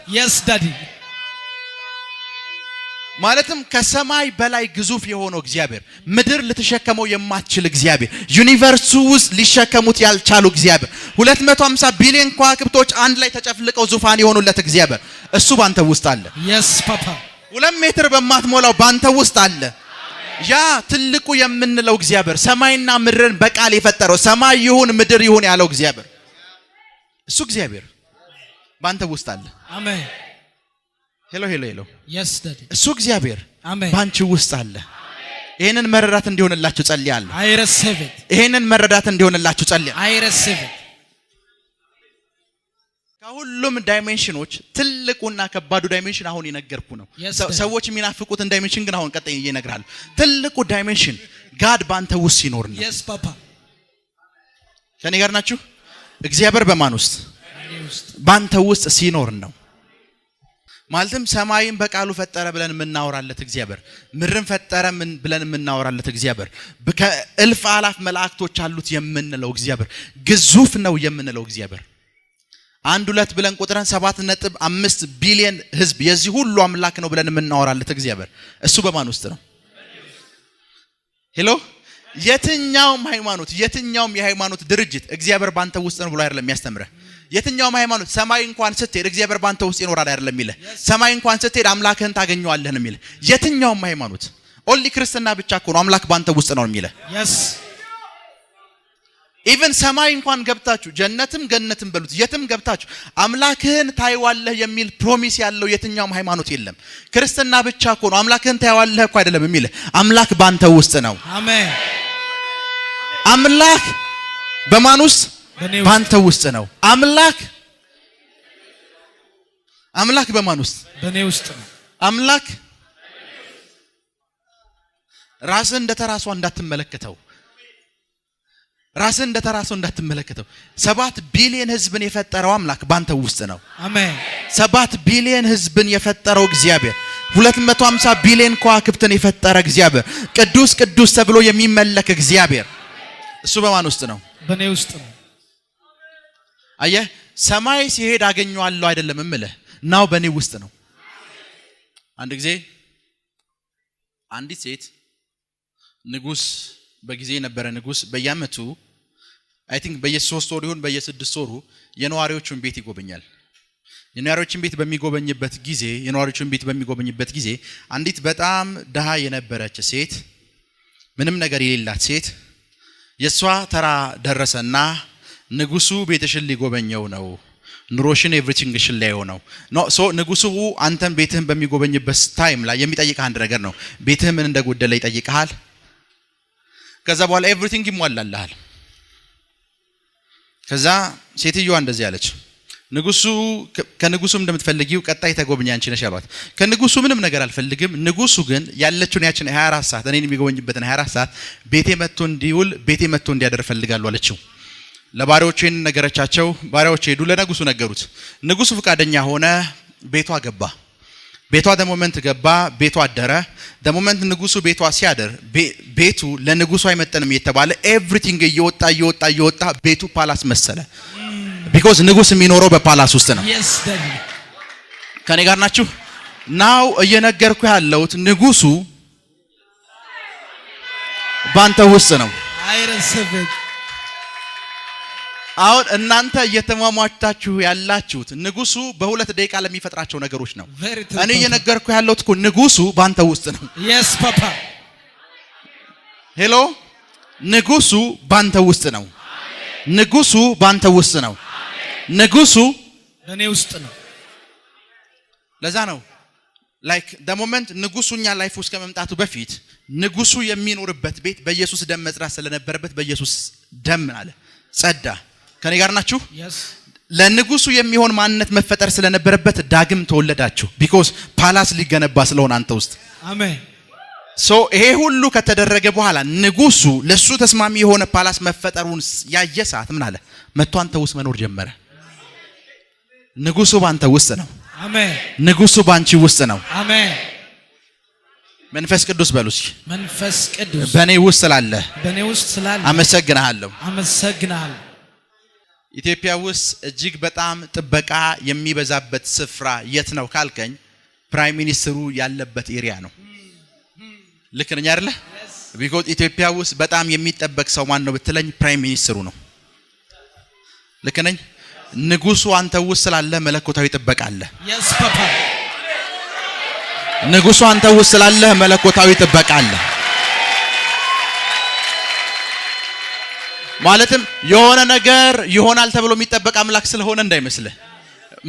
Speaker 1: ማለትም ከሰማይ በላይ ግዙፍ የሆነው እግዚአብሔር፣ ምድር ልትሸከመው የማትችል እግዚአብሔር፣ ዩኒቨርሱ ውስጥ ሊሸከሙት ያልቻሉ እግዚአብሔር፣ 250 ቢሊዮን ከዋክብቶች አንድ ላይ ተጨፍልቀው ዙፋን የሆኑለት እግዚአብሔር እሱ ባንተ ውስጥ አለ። 2 ሜትር በማትሞላው ባንተ ውስጥ አለ። ያ ትልቁ የምንለው እግዚአብሔር ሰማይና ምድርን በቃል የፈጠረው ሰማይ ይሁን ምድር ይሁን ያለው እግዚአብሔር እሱ እግዚአብሔር ባንተ ውስጥ አለ።
Speaker 2: አሜን።
Speaker 1: ሄሎ እሱ እግዚአብሔር ባንቺ ውስጥ አለ። ይሄንን መረዳት እንዲሆንላችሁ ጸልያለሁ። ይሄንን መረዳት እንዲሆንላችሁ ጸልያለሁ። ከሁሉም ዳይሜንሽኖች ትልቁና ከባዱ ዳይሜንሽን አሁን የነገርኩ ነው። ሰዎች የሚናፍቁትን ዳይሜንሽን ግን አሁን ቀጣይ እየነግራለሁ። ትልቁ ዳይሜንሽን ጋድ ባንተ ውስጥ ሲኖር ነው። ከኔ ጋር ናችሁ? እግዚአብሔር በማን ውስጥ? ባንተ ውስጥ ሲኖር ነው። ማለትም ሰማይን በቃሉ ፈጠረ ብለን የምናወራለት እግዚአብሔር፣ ምድርን ፈጠረ ብለን የምናወራለት እግዚአብሔር፣ ከእልፍ አላፍ መላእክቶች አሉት የምንለው እግዚአብሔር፣ ግዙፍ ነው የምንለው እግዚአብሔር፣ 1-2 ብለን ቁጥረን 7.5 ቢሊዮን ህዝብ የዚህ ሁሉ አምላክ ነው ብለን የምናወራለት እግዚአብሔር እሱ በማን ውስጥ ነው? ሄሎ የትኛውም የሃይማኖት ድርጅት እግዚአብሔር ባንተ ውስጥ ነው ብሎ አይደለም የሚያስተምረው። የትኛውም ሃይማኖት ሰማይ እንኳን ስትሄድ እግዚአብሔር ባንተ ውስጥ ይኖራል አይደለም የሚለው። ሰማይ እንኳን ስትሄድ አምላክህን ታገኘዋለህ ነው የሚለው። የትኛውም ሃይማኖት ኦንሊ ክርስትና ብቻ እኮ ነው አምላክ ባንተ ውስጥ ነው የሚለው። ኢቭን ሰማይ እንኳን ገብታችሁ ጀነትም ገነትም በሉት የትም ገብታችሁ አምላክህን ታይዋለህ የሚል ፕሮሚስ ያለው የትኛውም ሃይማኖት የለም። ክርስትና ብቻ እኮ ነው አምላክህን ታይዋለህ እኮ አይደለም የሚለው። አምላክ ባንተ ውስጥ ነው። አሜን። አምላክ በማን ውስጥ? ባንተ ውስጥ ነው። አምላክ በማን ውስጥ? በኔ ውስጥ ነው። አምላክ ራስን እንደተራሷ እንዳትመለከተው። 7 ቢሊዮን ህዝብን የፈጠረው አምላክ ባንተ ውስጥ ነው። አሜን። 7 ቢሊዮን ህዝብን የፈጠረው እግዚአብሔር፣ 250 ቢሊዮን ከዋክብትን የፈጠረ እግዚአብሔር፣ ቅዱስ ቅዱስ ተብሎ የሚመለክ እግዚአብሔር እሱ በማን ውስጥ ነው? በኔ ውስጥ ነው። አየህ፣ ሰማይ ሲሄድ አገኘዋለሁ አይደለም እምልህ ናው በኔ ውስጥ ነው። አንድ ጊዜ አንዲት ሴት ንጉስ በጊዜ የነበረ ንጉስ በየአመቱ አይ ቲንክ በየ3 ወር ይሁን በየ6 ወሩ የነዋሪዎቹን ቤት ይጎበኛል። የነዋሪዎቹን ቤት በሚጎበኝበት ጊዜ አንዲት በጣም ደሃ የነበረች ሴት ምንም ነገር የሌላት ሴት የሷ ተራ ደረሰና ንጉሱ ቤትሽን ሊጎበኘው ነው ኑሮሽን ኤቭሪቲንግሽን ላይ ሆነው ሶ ንጉሱ አንተን ቤትህን በሚጎበኝበት ታይም ላይ የሚጠይቅህ አንድ ነገር ነው ቤትህ ምን እንደጎደለ ይጠይቅሃል ከዛ በኋላ ኤቭሪቲንግ ይሟላልሃል ከዛ ሴትዮዋ እንደዚህ አለች ንጉሱ ከንጉሱ እንደምትፈልጊው ቀጣይ ተጎብኛ አንቺ ነሽ ያሏት ከንጉሱ ምንም ነገር አልፈልግም ንጉሱ ግን ያለችውን ያችን 24 ሰዓት እኔን የሚጎበኝበትን 24 ሰዓት ቤቴ መጥቶ እንዲውል ቤቴ መጥቶ እንዲያደር ፈልጋለሁ አለችው ለባሪያዎቹን ነገረቻቸው ባሪያዎቹ ሄዱ ለንጉሱ ነገሩት ንጉሱ ፍቃደኛ ሆነ ቤቷ ገባ ቤቷ ደሞመንት ገባ ቤቷ አደረ ደሞመንት ንጉሱ ቤቷ ሲያደር ቤቱ ለንጉሱ አይመጠንም የተባለ ኤቭሪቲንግ እየወጣ ቤቱ ፓላስ መሰለ because ንጉስ የሚኖረው በፓላስ ውስጥ ነው
Speaker 2: yes daddy
Speaker 1: ከኔ ጋር ናችሁ ናው እየነገርኩ ያለሁት ንጉሱ ባንተ ውስጥ ነው
Speaker 2: I receive it
Speaker 1: አሁን እናንተ እየተሟሟታችሁ ያላችሁት ንጉሱ በሁለት ደቂቃ ለሚፈጥራቸው ነገሮች ነው እኔ እየነገርኩ ያለሁት እኮ ንጉሱ ባንተ ውስጥ ነው
Speaker 2: yes papa
Speaker 1: ሄሎ ንጉሱ ባንተ ውስጥ ነው ንጉሱ ባንተ ውስጥ ነው ንጉሱ
Speaker 2: በእኔ ውስጥ ነው
Speaker 1: ለዛ ነው ላይክ the moment ንጉሱኛ ላይፍ ውስጥ ከመምጣቱ በፊት ንጉሱ የሚኖርበት ቤት በኢየሱስ ደም መጽዳት ስለነበረበት በኢየሱስ ደም አለ ጸዳ ከኔ ጋር ናችሁ
Speaker 2: yes
Speaker 1: ለንጉሱ የሚሆን ማንነት መፈጠር ስለነበረበት ዳግም ተወለዳችሁ because ፓላስ ሊገነባ ስለሆነ አንተ ውስጥ
Speaker 2: አሜን
Speaker 1: ሶ ይሄ ሁሉ ከተደረገ በኋላ ንጉሱ ለሱ ተስማሚ የሆነ ፓላስ መፈጠሩን ያየ ሰዓት ምን አለ መጥቶ አንተ ውስጥ መኖር ጀመረ ንጉሱ ባንተ ውስጥ ነው
Speaker 2: አሜን
Speaker 1: ንጉሱ ባንቺ ውስጥ ነው
Speaker 2: አሜን
Speaker 1: መንፈስ ቅዱስ በሉስ
Speaker 2: መንፈስ ቅዱስ
Speaker 1: በኔ ውስጥ ስላለ አመሰግናለሁ ኢትዮጵያ ውስጥ እጅግ በጣም ጥበቃ የሚበዛበት ስፍራ የት ነው ካልከኝ ፕራይም ሚኒስትሩ ያለበት ኤሪያ ነው ልክ ነኝ አይደለ ቢኮዝ ኢትዮጵያ ውስጥ በጣም የሚጠበቅ ሰው ማን ነው ብትለኝ ፕራይም ሚኒስትሩ ነው ልክ ነኝ ንጉሱ አንተ ውስጥ ስላለ መለኮታዊ ጥበቃ አለ
Speaker 2: yes papa
Speaker 1: ንጉሱ አንተ ውስጥ ስላለ መለኮታዊ ጥበቃ አለ ማለትም የሆነ ነገር ይሆናል ተብሎ የሚጠበቅ አምላክ ስለሆነ እንዳይመስልህ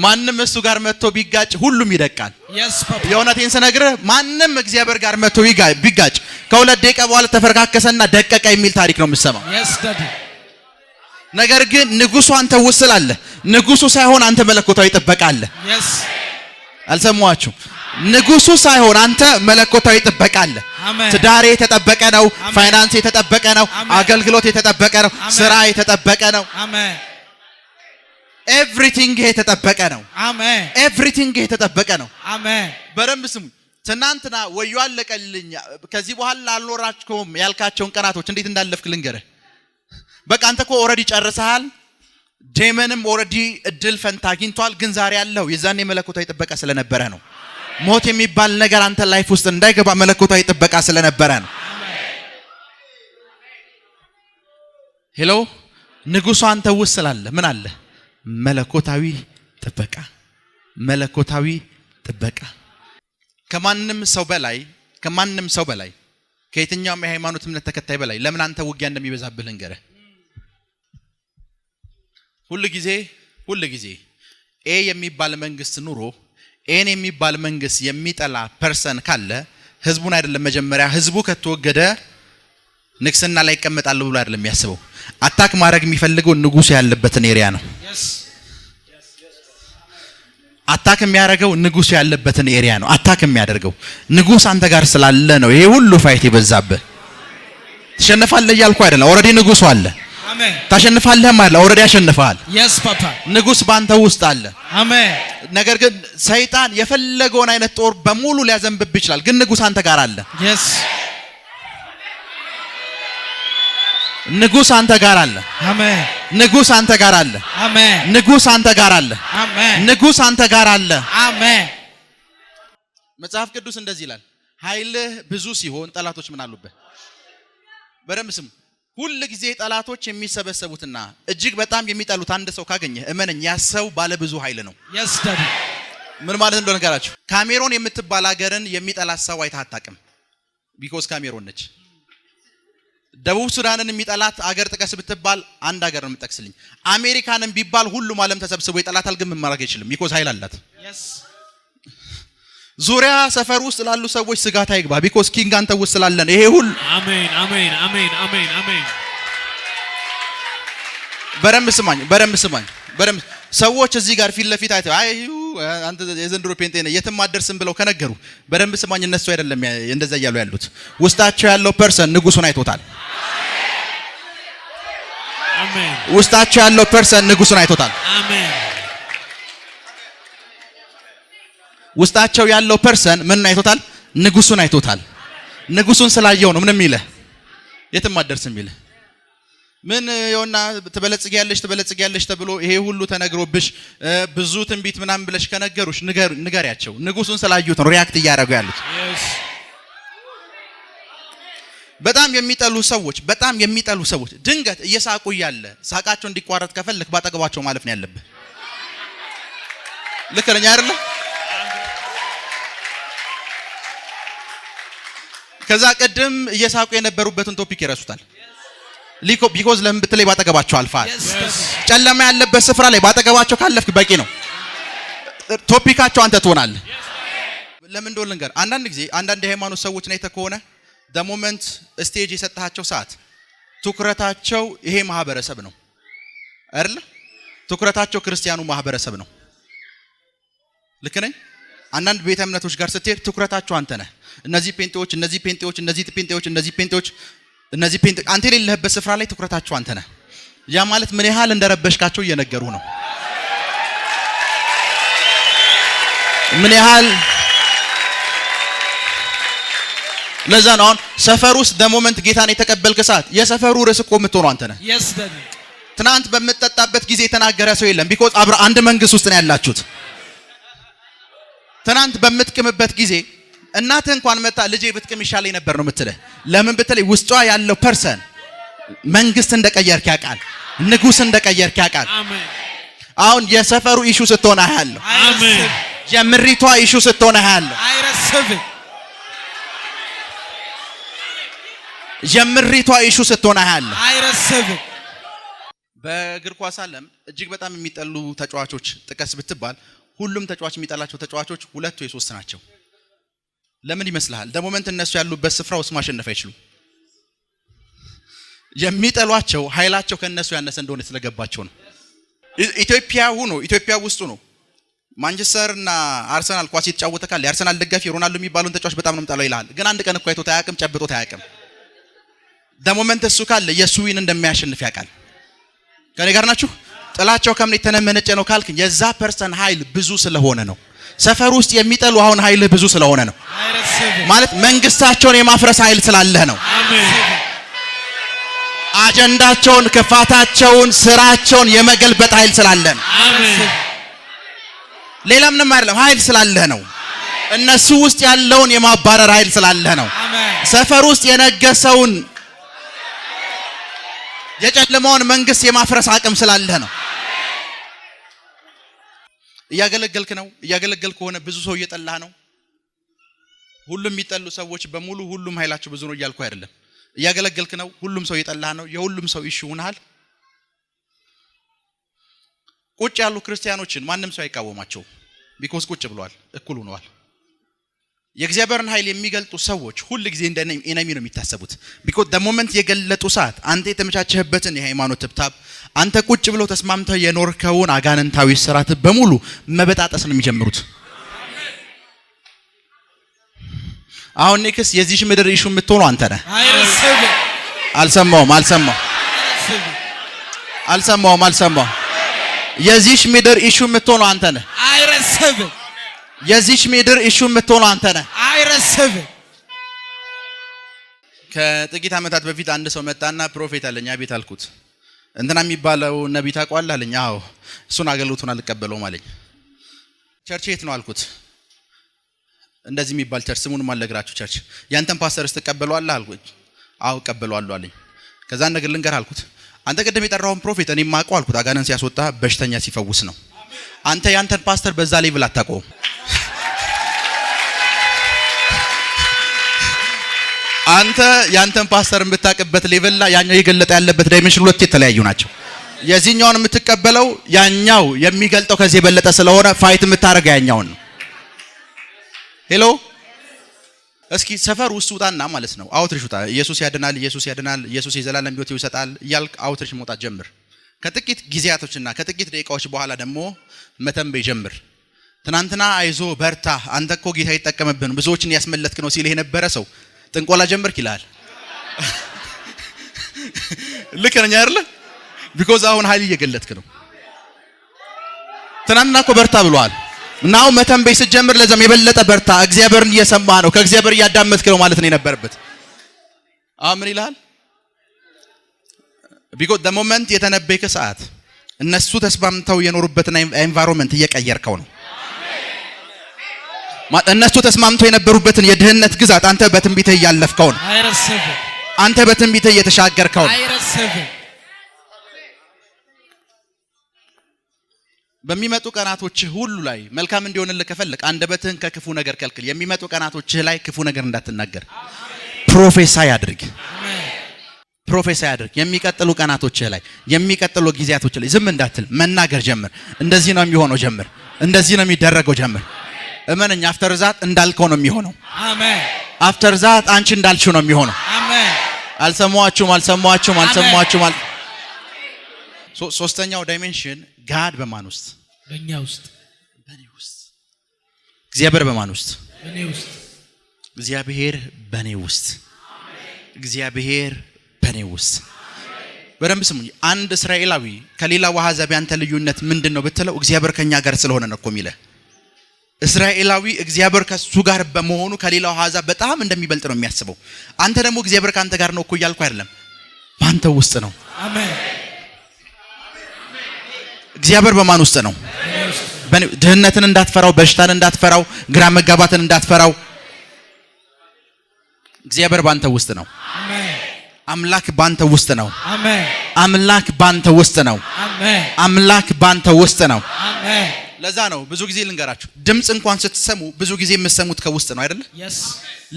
Speaker 1: ማንንም እሱ ጋር መጥቶ ቢጋጭ ሁሉም ይደቃል
Speaker 2: yes papa
Speaker 1: የሆነቴን ስነግርህ ማንንም እግዚአብሔር ጋር መጥቶ ቢጋጭ ከሁለት ደቂቃ በኋላ ተፈረካከሰና ደቀቀ የሚል ታሪክ ነው የምትሰማው
Speaker 2: yes daddy
Speaker 1: ነገር ግን ንጉሱ አንተ ውስጥ ስላለ ንጉሱ ሳይሆን አንተ መለኮታዊ ጥበቃ አለ
Speaker 2: yes
Speaker 1: አልሰማችሁ ንጉሱ ሳይሆን አንተ መለኮታዊ ጥበቃ አለ ትዳሬ የተጠበቀ ነው ፋይናንስ የተጠበቀ ነው አገልግሎት የተጠበቀ ነው ስራ የተጠበቀ ነው
Speaker 2: አሜን
Speaker 1: ኤቭሪቲንግ የተጠበቀ ነው
Speaker 2: አሜን
Speaker 1: ኤቭሪቲንግ የተጠበቀ ነው
Speaker 2: አሜን
Speaker 1: በደንብ ስሙ ትናንትና ወዩ አለቀልኝ ከዚህ በኋላ አልኖራችሁም ያልካቸውን ቀናቶች እንዴት እንዳለፍክ ልንገርህ በቃ አንተ እኮ ኦሬዲ ጨርሰሃል ዴመንም ኦሬዲ እድል ፈንታ አግኝቷል ግን ዛሬ ያለው የዛኔ መለኮታዊ ጥበቃ ስለነበረ ነው ሞት የሚባል ነገር አንተ ላይፍ ውስጥ እንዳይገባ መለኮታዊ ጥበቃ ስለነበረ ነው ሄሎ ንጉሱ አንተ ውስጥ ስላለ ምን አለ መለኮታዊ ጥበቃ ከማንንም ሰው በላይ ከየትኛውም የሃይማኖት እምነት ተከታይ በላይ ለምን አንተ ውጊያ እንደሚበዛብህ ልንገርህ ሁሉ ጊዜ ኤ የሚባል መንግስት ኑሮ ኤን የሚባል መንግስት የሚጠላ ፐርሰን ካለ ህዝቡን አይደለም መጀመሪያ ህዝቡ ከተወገደ ንግስና ላይ ይቀመጣል ብሎ አይደለም የሚያስበው አታክ ማድረግ የሚፈልገው ንጉሱ ያለበትን ኤሪያ ነው አታክ የሚያደርገው ንጉሱ ያለበትን ኤሪያ ነው አታክ የሚያደርገው ንጉስ አንተ ጋር ስላለ ነው ይሄ ሁሉ ፋይት ይበዛብህ ተሸነፋለህ ያልኩ አይደለም ኦሬዲ ንጉሱ አለ
Speaker 2: አሜን
Speaker 1: ታሸንፋለህ ማለት ኦሬዲ ያሸንፋል
Speaker 2: yes papa
Speaker 1: ንጉስ ባንተ ውስጥ አለ
Speaker 2: አሜን
Speaker 1: ነገር ግን ሰይጣን የፈለገውን አይነት ጦር በሙሉ ሊያዘንብብ ይችላል ግን ንጉስ አንተ ጋር አለ
Speaker 2: yes
Speaker 1: ንጉስ አንተ ጋር አለ
Speaker 2: አሜን
Speaker 1: ንጉስ አንተ ጋር አለ
Speaker 2: አሜን
Speaker 1: ንጉስ አንተ ጋር አለ
Speaker 2: አሜን
Speaker 1: ንጉስ አንተ ጋር አለ
Speaker 2: አሜን
Speaker 1: መጽሐፍ ቅዱስ እንደዚህ ይላል ኃይልህ ብዙ ሲሆን ጠላቶች ምን አሉበት በደንብ ስሙ ሁሉ ጊዜ ጠላቶች የሚሰበሰቡትና እጅግ በጣም የሚጠሉት አንድ ሰው ካገኘ እመነኝ ያ ሰው ባለ ብዙ ኃይል ነው
Speaker 2: yes daddy
Speaker 1: ምን ማለት እንደሆነ ነገራችሁ ካሜሮን የምትባል ሀገርን የሚጠላ ሰው አይተህ አታውቅም ቢኮዝ ካሜሮን ነች ደቡብ ሱዳንን የሚጠላት አገር ጥቀስ ብትባል አንድ አገር ነው የምጠቅስልኝ። አሜሪካንን ቢባል ሁሉም ዓለም ተሰብስቦ ይጠላታል፣ ግን ምን ማድረግ አይችልም። ቢኮዝ ኃይል አላት። ዙሪያ ሰፈር ውስጥ ላሉ ሰዎች ስጋት አይግባ። ቢኮዝ ኪንግ አንተ ውስጥ ስላለን ይሄ ሁሉ
Speaker 2: አሜን አሜን አሜን አሜን አሜን።
Speaker 1: በደንብ ስማኝ። ሰዎች እዚህ ጋር ፊት ለፊት አይተው አይ አንተ የዘንድሮ ፔንጤ ነህ የትም አደርስም ብለው ከነገሩ በደንብ ስማኝ። እነሱ አይደለም እንደዛ እያሉ ያሉት፣ ውስጣቸው ያለው ፐርሰን ንጉሱን አይቶታል።
Speaker 2: አሜን።
Speaker 1: ውስጣቸው ያለው ፐርሰን ንጉሱን አይቶታል።
Speaker 2: አሜን።
Speaker 1: ውስጣቸው ያለው ፐርሰን ምን አይቶታል? ንጉሱን አይቶታል። ንጉሱን ስላየው ነው ምንም ይለ የትም አደርስም ይለ ምን የሆነ ትበለጽጊያለሽ ተብሎ ይሄ ሁሉ ተነግሮብሽ ብዙ ትንቢት ምናምን ብለሽ ከነገሩሽ ንገሪያቸው። ንጉሱን ስላዩት ነው ሪያክት እያደረጉ ያሉት። በጣም የሚጠሉ ሰዎች ድንገት እየሳቁ እያለ ሳቃቸው እንዲቋረጥ ከፈልክ ባጠገባቸው ማለፍ ነው ያለብህ። ልክ ነኝ አይደለ? ከዛ ቀደም እየሳቁ የነበሩበትን ቶፒክ ይረሱታል። ቢኮዝ ለምን ብትለይ ባጠገባቸው አልፋል። ጨለማ ያለበት ስፍራ ላይ ባጠገባቸው ካለፍክ በቂ ነው። ቶፒካቸው አንተ ትሆናለህ። ለምን እንደሆነ ልንገር። አንዳንድ ጊዜ አንዳንድ የሃይማኖት ሰዎች ላይ ተከሆነ the moment ስቴጅ የሰጣቸው ሰዓት ትኩረታቸው ይሄ ማህበረሰብ ነው አይደል? ትኩረታቸው ክርስቲያኑ ማህበረሰብ ነው። ልክ ነኝ? አንዳንድ ቤተ እምነቶች ጋር ስትሄድ ትኩረታቸው አንተ ነህ። እነዚህ ፔንጤዎች አንተ የሌለህበት ስፍራ ላይ ትኩረታቸው አንተ ነህ። ያ ማለት ምን ያህል እንደረበሽካቸው እየነገሩ ነው። ምን ያህል ለዛ ነው አሁን ሰፈር ውስጥ the moment ጌታን የተቀበልክ ሰዓት የሰፈሩ ርዕስ እኮ የምትሆነው አንተ ነህ። ትናንት በምትጠጣበት ጊዜ የተናገረ ሰው የለም። ቢኮዝ አብራ አንድ መንግስት ውስጥ ነው ያላችሁት። ትናንት በምትቅምበት ጊዜ እናትህ እንኳን መጣ ልጄ ብትቅም ይሻለኝ ነበር ነው የምትልህ። ለምን ብትለይ ውስጧ ያለው ፐርሰን መንግስት እንደቀየርክ ያውቃል፣ ንጉስ እንደቀየርክ ያውቃል። አሁን የሰፈሩ ኢሹ ስትሆን አያለሁ። አሜን። የምሪቷ ኢሹ ስትሆን አያለሁ። አይረስብ የምሪቷ ኢሹ ስትሆን አያለሁ። አይረስብ በእግር ኳስ ዓለም እጅግ በጣም የሚጠሉ ተጫዋቾች ጥቀስ ብትባል ሁሉም ተጫዋች የሚጠላቸው ተጫዋቾች ሁለት ወይ ሶስት ናቸው። ለምን ይመስልሃል? ደሞመንት እነሱ ያሉበት ስፍራ ውስጥ ማሸነፍ አይችሉም። የሚጠሏቸው ኃይላቸው ከነሱ ያነሰ እንደሆነ ስለገባቸው ነው። ኢትዮጵያ ውስጥ ነው ማንቸስተር እና አርሰናል ኳስ የተጫወተ ካለ የአርሰናል ደጋፊ ሮናልዶ የሚባሉን ተጫዋች በጣም ነው የምጠላው ይላል። ግን አንድ ቀን እኮ አይቶት አያውቅም፣ ጨብጦት አያውቅም። ደሞመንት እሱ ካለ የሱዊን እንደሚያሸንፍ ያውቃል። ከኔ ጋር ናችሁ? ጥላቸው ከምን የተነመነጨ ነው ካልክ የዛ ፐርሰን ኃይል ብዙ ስለሆነ ነው። ሰፈር ውስጥ የሚጠሉ አሁን ኃይል ብዙ ስለሆነ ነው። ማለት መንግስታቸውን የማፍረስ ኃይል ስላለህ ነው። አሜን። አጀንዳቸውን፣ ክፋታቸውን፣ ስራቸውን የመገልበጥ ኃይል ስላለህ ነው። አሜን። ሌላ ምንም አይደለም፣ ኃይል ስላለህ ነው። እነሱ ውስጥ ያለውን የማባረር ኃይል ስላለህ ነው። ሰፈር ውስጥ የነገሰውን የጨለማውን መንግስት የማፍረስ አቅም ስላለህ ነው። እያገለገልክ ሆነ ብዙ ሰው እየጠላህ ነው። ሁሉም የሚጠሉ ሰዎች በሙሉ ሁሉም ኃይላቸው ብዙ ነው እያልኩ አይደለም። እያገለገልክ ነው፣ ሁሉም ሰው እየጠላህ ነው። የሁሉም ሰው ኢሹ ሆነሃል። ቁጭ ያሉ ክርስቲያኖችን ማንም ሰው አይቃወማቸው። ቢኮዝ ቁጭ ብለዋል፣ እኩል ሆነዋል። የእግዚአብሔርን ኃይል የሚገልጡ ሰዎች ሁሉ ጊዜ እንደ ኢነሚ ነው የሚታሰቡት። ቢኮዝ the moment የገለጡ ሰዓት አንተ የተመቻቸህበትን የሃይማኖት ትብታብ አንተ ቁጭ ብለው ተስማምተህ የኖርከውን አጋንንታዊ ስራት በሙሉ መበጣጠስ ነው የሚጀምሩት። አሁን ኔክስ የዚህ ምድር ኢሹ የምትሆነው አንተ ነህ። አልሰማውም። የዚህ ምድር ኢሹ የምትሆነው አንተ ነህ። የዚህ ምድር ኢሹ የምትሆነው አንተ ነህ። ከጥቂት ዓመታት በፊት አንድ ሰው መጣና ፕሮፌት አለኝ። አቤት አልኩት። እንትና የሚባለው ነብይ ታውቀዋለህ አለኝ። አዎ። እሱን አገልግሎቱን አልቀበለውም አለኝ። ቸርች የት ነው አልኩት። እንደዚህ የሚባል ቸርች ስሙንም አልነግራችሁ ቸርች። ያንተን ፓስተርስ ተቀበለዋለህ አልኩት። አዎ እቀበለዋለሁ አለኝ። ከዛ ነገር ልንገር አልኩት። አንተ ቀደም የጠራውን ፕሮፌት እኔ ማውቀው አልኩት አጋንንት ሲያስወጣ በሽተኛ ሲፈውስ ነው። አንተ ያንተን ፓስተር በዛ ሌቭል አታውቀውም። አንተ ያንተን ፓስተር የምታቀበት ሌቭል ላይ ያኛው የገለጠ ያለበት ዳይሜንሽን ሁለት የተለያዩ ናቸው። የዚህኛውን የምትቀበለው ያኛው የሚገልጠው ከዚህ የበለጠ ስለሆነ ፋይት የምታረገው ያኛውን ነው። ሄሎ እስኪ ሰፈር ውስጥ ውጣና ማለት ነው አውትሪሽ ውጣ። ኢየሱስ ያድናል፣ ኢየሱስ ያድናል፣ ኢየሱስ የዘላለም ሕይወት ይሰጣል እያልክ አውትሪሽ መውጣት ጀምር። ከጥቂት ጊዜያቶችና ከጥቂት ደቂቃዎች በኋላ ደግሞ መተንበይ ጀምር። ትናንትና አይዞ በርታ አንተ እኮ ጌታ ይጠቀምብህ ነው ብዙዎችን ያስመለጥክ ነው ሲል የነበረ ሰው ጥንቆላ ጀመርክ ይላል። ልክ ነኝ አይደል? ቢኮዝ አሁን ኃይል እየገለጥክ ነው። ትናንትና እኮ በርታ ብሏል። ናው መተንበይ ስትጀምር ለዛም የበለጠ በርታ። እግዚአብሔርን እየሰማ ነው፣ ከእግዚአብሔር እያዳመጥክ ነው ማለት ነው የነበረበት። አሁን ምን ይላል? ቢኮዝ the moment የተነበየከ ሰዓት እነሱ ተስማምተው የኖሩበትን ኤንቫይሮንመንት እየቀየርከው ነው። እነሱ ተስማምተው የነበሩበትን የድህነት ግዛት አንተ በትንቢት እያለፍከው ነው። አንተ በትንቢት እየተሻገርከው ነው። በሚመጡ ቀናቶች ሁሉ ላይ መልካም እንዲሆንልህ ከፈለክ አንደበትህን ከክፉ ነገር ከልክል። የሚመጡ ቀናቶች ላይ ክፉ ነገር እንዳትናገር ፕሮፌሳይ አድርግ። ፕሮፌሳይ አድርግ። የሚቀጥሉ ቀናቶች ላይ የሚቀጥሉ ጊዜያቶች ላይ ዝም እንዳትል መናገር ጀምር። እንደዚህ ነው የሚሆነው ጀምር። እንደዚህ ነው የሚደረገው ጀምር። እመነኝ አፍተር ዛት እንዳልከው ነው የሚሆነው። አሜን። አፍተር ዛት አንቺ እንዳልሽው ነው የሚሆነው። አሜን። አልሰማችሁም። ሶስተኛው ዳይሜንሽን ጋድ በማን ውስጥ?
Speaker 2: በእኛ ውስጥ።
Speaker 1: በእኔ ውስጥ። እግዚአብሔር በማን ውስጥ?
Speaker 2: በእኔ ውስጥ።
Speaker 1: እግዚአብሔር በእኔ ውስጥ። እግዚአብሔር በእኔ ውስጥ። በደንብ ስሙኝ። አንድ እስራኤላዊ ከሌላው አሕዛብ ያንተ ልዩነት ምንድነው ብትለው እግዚአብሔር ከኛ ጋር ስለሆነ ነው እኮ የሚለው። እስራኤላዊ እግዚአብሔር ከሱ ጋር በመሆኑ ከሌላው አሕዛብ በጣም እንደሚበልጥ ነው የሚያስበው። አንተ ደግሞ እግዚአብሔር ካንተ ጋር ነው እኮ እያልኩ አይደለም፣ ባንተ ውስጥ ነው። አሜን። እግዚአብሔር በማን ውስጥ ነው? ድህነትን እንዳትፈራው፣ በሽታን እንዳትፈራው፣ ግራ መጋባትን እንዳትፈራው። እግዚአብሔር ባንተ ውስጥ ነው። አሜን። አምላክ ባንተ ውስጥ ነው። አሜን። አምላክ ባንተ ውስጥ ነው። አሜን። አምላክ ባንተ ውስጥ ነው። አሜን። ለዛ ነው ብዙ ጊዜ ልንገራችሁ ድምጽ እንኳን ስትሰሙ ብዙ ጊዜ የምትሰሙት ከውስጥ ነው አይደል?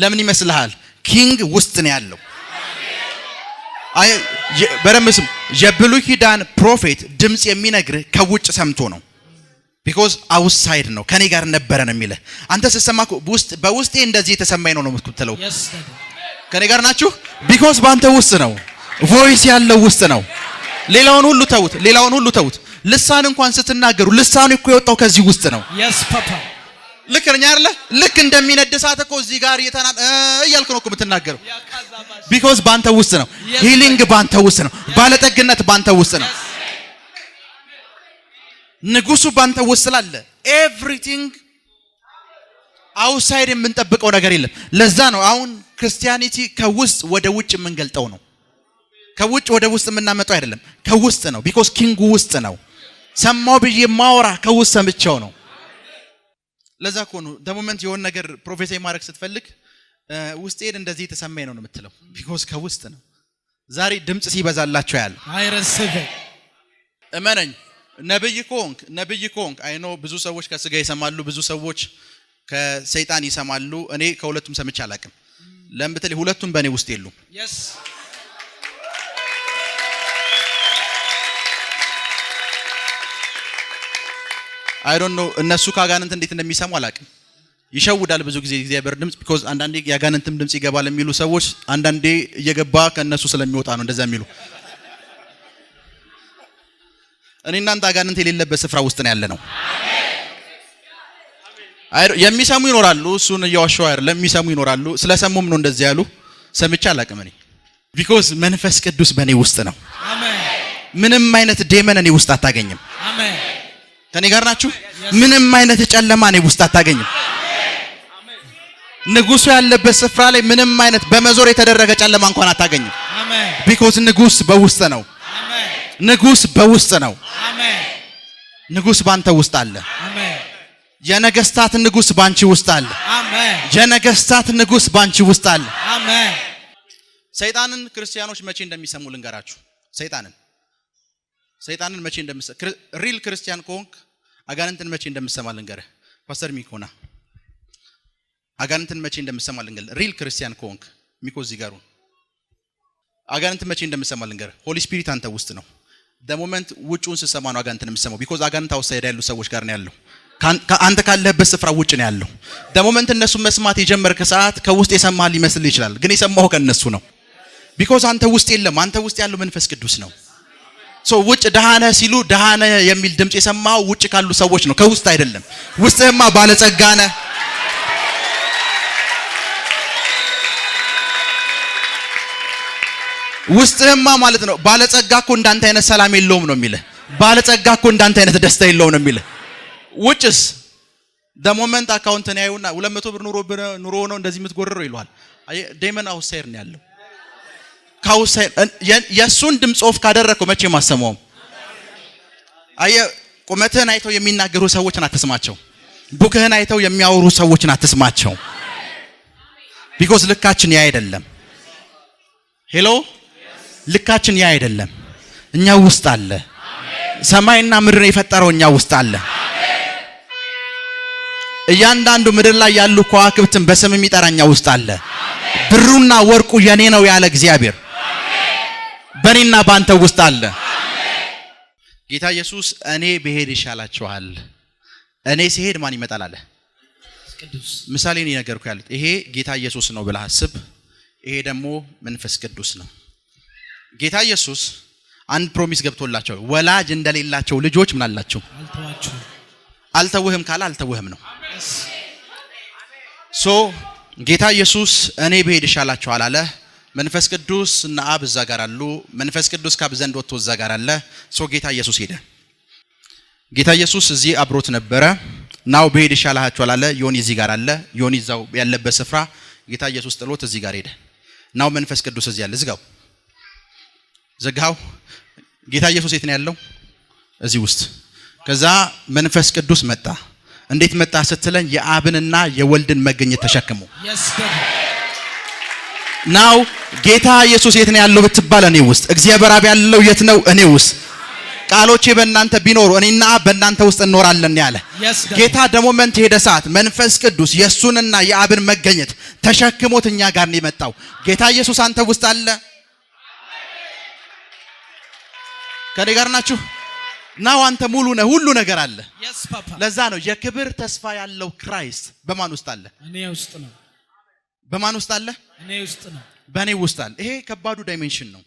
Speaker 1: ለምን ይመስልሃል? ኪንግ ውስጥ ነው ያለው። አይ በደንብ ስም። የብሉይ ኪዳን ፕሮፌት ድምጽ የሚነግርህ ከውጭ ሰምቶ ነው። ቢኮዝ አውትሳይድ ነው ከኔ ጋር ነበረ ነው የሚልህ። አንተ ስትሰማ በውስጤ እንደዚህ የተሰማኝ ነው የምትለው። ከኔ ጋር ናችሁ? ቢኮዝ ባንተ ውስጥ ነው። ቮይስ ያለው ውስጥ ነው። ሌላውን ሁሉ ተውት። ልሳን እንኳን ስትናገሩ ልሳኑ እኮ የወጣው ከዚህ ውስጥ ነው። ልክ ነኝ አይደል? ልክ እንደሚነድ እሳት እኮ እዚህ ጋር እያልክ ነው እኮ የምትናገረው። ቢኮዝ ባንተ ውስጥ ነው። ሂሊንግ ባንተ ውስጥ ነው። ባለጠግነት ባንተ ውስጥ ነው። ንጉሱ ባንተ ውስጥ ስላለ ኤቭሪቲንግ አውትሳይድ የምንጠብቀው ነገር የለም። ለዛ ነው አሁን ክርስቲያኒቲ ከውስጥ ወደ ውጭ የምንገልጠው ነው። ከውጭ ወደ ውስጥ የምናመጣው አይደለም፣ ከውስጥ ነው። ቢኮዝ ኪንጉ ውስጥ ነው። ሰማው ብዬ ማወራ ከውስጥ ሰምቼው ነው። ለዛ እኮ ነው ደሞመንት የሆነ ነገር ፕሮፌሳይ ማድረግ ስትፈልግ ውስጤን እንደዚህ የተሰማኝ ነው የምትለው። ቢኮዝ ከውስጥ ነው። ዛሬ ድምጽ ሲበዛላቸው ያለ አይረስብ እመነኝ። ነብይ ኮንክ አይ ኖ ብዙ ሰዎች ከስጋ ይሰማሉ፣ ብዙ ሰዎች ከሰይጣን ይሰማሉ። እኔ ከሁለቱም ሰምቼ አላውቅም። ለምን ብትል ሁለቱም በእኔ ውስጥ የሉም። አይ ዶንት ኖ እነሱ ካጋንንት እንዴት እንደሚሰሙ አላውቅም። ይሸውዳል ብዙ ጊዜ እግዚአብሔር ድምጽ። ቢኮዝ አንዳንዴ ያጋንንትም ድምጽ ይገባል የሚሉ ሰዎች አንዳንዴ እየገባ ከነሱ ስለሚወጣ ነው እንደዛ የሚሉ። እኔ እናንተ አጋንንት የሌለበት ስፍራ ውስጥ ነው ያለነው። የሚሰሙ ይኖራሉ፣ እሱን እያዋሸው አይደለም። የሚሰሙ ይኖራሉ። ስለሰሙም ነው እንደዚህ ያሉ። ሰምቼ አላውቅም እኔ። ቢኮዝ መንፈስ ቅዱስ በእኔ ውስጥ ነው። አሜን። ምንም አይነት ዴመን እኔ ውስጥ አታገኝም። አሜን። ከኔ ጋር ናችሁ? ምንም አይነት ጨለማ እኔ ውስጥ አታገኝም። ንጉሱ ያለበት ስፍራ ላይ ምንም አይነት በመዞር የተደረገ ጨለማ እንኳን አታገኝም። አሜን። ቢኮዝ ንጉስ በውስጥ ነው። አሜን። ንጉስ በውስጥ ነው። አሜን። ንጉስ ባንተ ውስጥ አለ። አሜን። የነገስታት ንጉስ ባንቺ ውስጥ አለ። አሜን። የነገስታት ንጉስ ባንቺ ውስጥ አለ። አሜን። ሰይጣንን ክርስቲያኖች መቼ እንደሚሰሙ ልንገራችሁ። ሰይጣንን መቼ እንደምሰማ ሪል ክርስቲያን ከሆንክ አጋንንትን መቼ እንደምሰማ ልንገርህ። ፓስተር ሚኮና አጋንንትን መቼ እንደምሰማ ልንገርህ። ሪል ክርስቲያን ከሆንክ ሚኮዝ ይጋሩ አጋንንት መቼ እንደምሰማ ልንገር ሆሊ ስፒሪት አንተ ውስጥ ነው the moment ውጪውን ስሰማ ነው አጋንንትን የምሰማው because አጋንንት አውሳይድ ያሉ ሰዎች ጋር ነው ያለው አንተ ካለህበት ስፍራ ውጪ ነው ያለው the moment እነሱ መስማት የጀመርክ ሰዓት ከውስጥ የሰማህ ሊመስል ይችላል ግን የሰማው ከነሱ ነው because አንተ ውስጥ የለም አንተ ውስጥ ያለው መንፈስ ቅዱስ ነው so ውጭ ደሃነ ሲሉ ደሃነ የሚል ድምጽ የሰማው ውጭ ካሉ ሰዎች ነው ከውስጥ አይደለም ውስጥህማ ባለጸጋ ነህ ውስጥህማ ማለት ነው ባለጸጋ እኮ እንዳንተ አይነት ሰላም የለውም ነው የሚለው ባለጸጋ እኮ እንዳንተ አይነት ደስታ የለውም ነው የሚለው ውጭስ the moment አካውንት ነው ያዩና 200 ብር ኑሮ ነው እንደዚህ የምትጎረረው ይሏል ዴመን አውሳይድ ነው ያለው ካውሳይድ የሱን ድምጽ ኦፍ ካደረከው መቼ ማሰማው ቁመትህን አይተው የሚናገሩ ሰዎችን አትስማቸው ቡክህን አይተው የሚያወሩ ሰዎችን አትስማቸው because ልካችን ያ አይደለም ሄሎ ልካችን ያ አይደለም እኛ ውስጥ አለ ሰማይና ምድር የፈጠረው እኛ ውስጥ አለ እያንዳንዱ ምድር ላይ ያሉ ከዋክብትን በስም የሚጠራኛ ውስጥ አለ ብሩና ወርቁ የኔ ነው ያለ እግዚአብሔር በኔና ባንተ ውስጥ አለ ጌታ ኢየሱስ እኔ ብሄድ ይሻላችኋል እኔ ሲሄድ ማን ይመጣል አለ ቅዱስ ምሳሌ ነው ነገርኩ ያለው ይሄ ጌታ ኢየሱስ ነው ብለህ አስብ ይሄ ደግሞ መንፈስ ቅዱስ ነው ጌታ ኢየሱስ አንድ ፕሮሚስ ገብቶላቸው ወላጅ እንደሌላቸው ልጆች ምን አላቸው አልተውህም ካለ አልተውህም ነው ሶ ጌታ ኢየሱስ እኔ ብሄድ ይሻላችኋል አለ መንፈስ ቅዱስ እና አብ እዛ ጋር አሉ መንፈስ ቅዱስ ካብ ዘንድ ወጥቶ እዛ ጋር አለ ሶ ጌታ ኢየሱስ ሄደ ጌታ ኢየሱስ እዚህ አብሮት ነበረ ናው ብሄድ ይሻላችኋል አለ ዮኒ እዚህ ጋር አለ ዮኒ እዛው ያለበት ስፍራ ጌታ ኢየሱስ ጥሎት እዚህ ጋር ሄደ ናው መንፈስ ቅዱስ እዚህ ያለ ዝጋው ዘጋው ጌታ ኢየሱስ የት ነው ያለው እዚህ ውስጥ ከዛ መንፈስ ቅዱስ መጣ እንዴት መጣ ስትለኝ የአብንና የወልድን መገኘት ተሸክሞ ናው ጌታ ኢየሱስ የት ነው ያለው ብትባል እኔ ውስጥ እግዚአብሔር አብ ያለው የት ነው እኔ ውስጥ ቃሎቼ በእናንተ ቢኖሩ እኔና አብ በእናንተ ውስጥ እንኖራለን ያለ ጌታ ደግሞ መንት ሄደ ሰዓት መንፈስ ቅዱስ የሱንና የአብን መገኘት ተሸክሞት እኛ ጋር ነው የመጣው ጌታ ኢየሱስ አንተ ውስጥ አለ ከኔ ጋር ናችሁ ናው አንተ ሙሉ ነህ ሁሉ ነገር አለ ለዛ ነው የክብር ተስፋ ያለው ክራይስት በማን ውስጥ አለ
Speaker 2: እኔ ውስጥ ነው
Speaker 1: በማን ውስጥ አለ
Speaker 2: እኔ ውስጥ ነው
Speaker 1: በእኔ ውስጥ አለ ይሄ ከባዱ ዳይሜንሽን ነው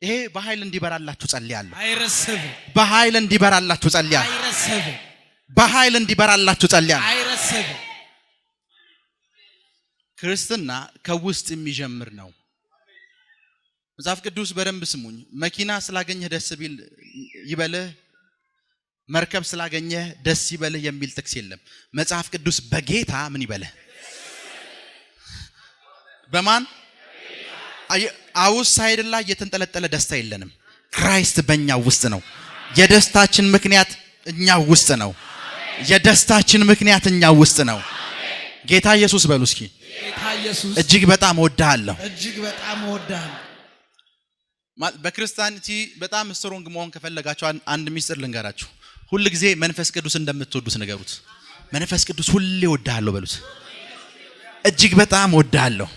Speaker 1: ይሄ በኃይል እንዲበራላችሁ ጸልያለሁ
Speaker 2: አይረሰብ
Speaker 1: በኃይል እንዲበራላችሁ ጸልያለሁ
Speaker 2: አይረሰብ
Speaker 1: በኃይል እንዲበራላችሁ ጸልያለሁ
Speaker 2: አይረሰብ
Speaker 1: ክርስትና ከውስጥ የሚጀምር ነው መጽሐፍ ቅዱስ በደንብ ስሙኝ መኪና ስላገኘህ ደስ ቢል ይበልህ መርከብ ስላገኘህ ደስ ይበልህ የሚል ጥቅስ የለም መጽሐፍ ቅዱስ በጌታ ምን ይበልህ በማን አውትሳይድ ላይ የተንጠለጠለ ደስታ የለንም ክራይስት በእኛ ውስጥ ነው የደስታችን ምክንያት እኛ ውስጥ ነው የደስታችን ምክንያት እኛ ውስጥ ነው ጌታ ኢየሱስ በሉ እስኪ
Speaker 2: ጌታ ኢየሱስ
Speaker 1: እጅግ በጣም እወድሃለሁ በክርስቲያኒቲ በጣም ስትሮንግ መሆን ከፈለጋችሁ አንድ ሚስጥር ልንገራችሁ ሁሉ ጊዜ መንፈስ ቅዱስ እንደምትወዱት ነገሩት መንፈስ ቅዱስ ሁሌ እወድሃለሁ በሉት እጅግ በጣም እወድሃለሁ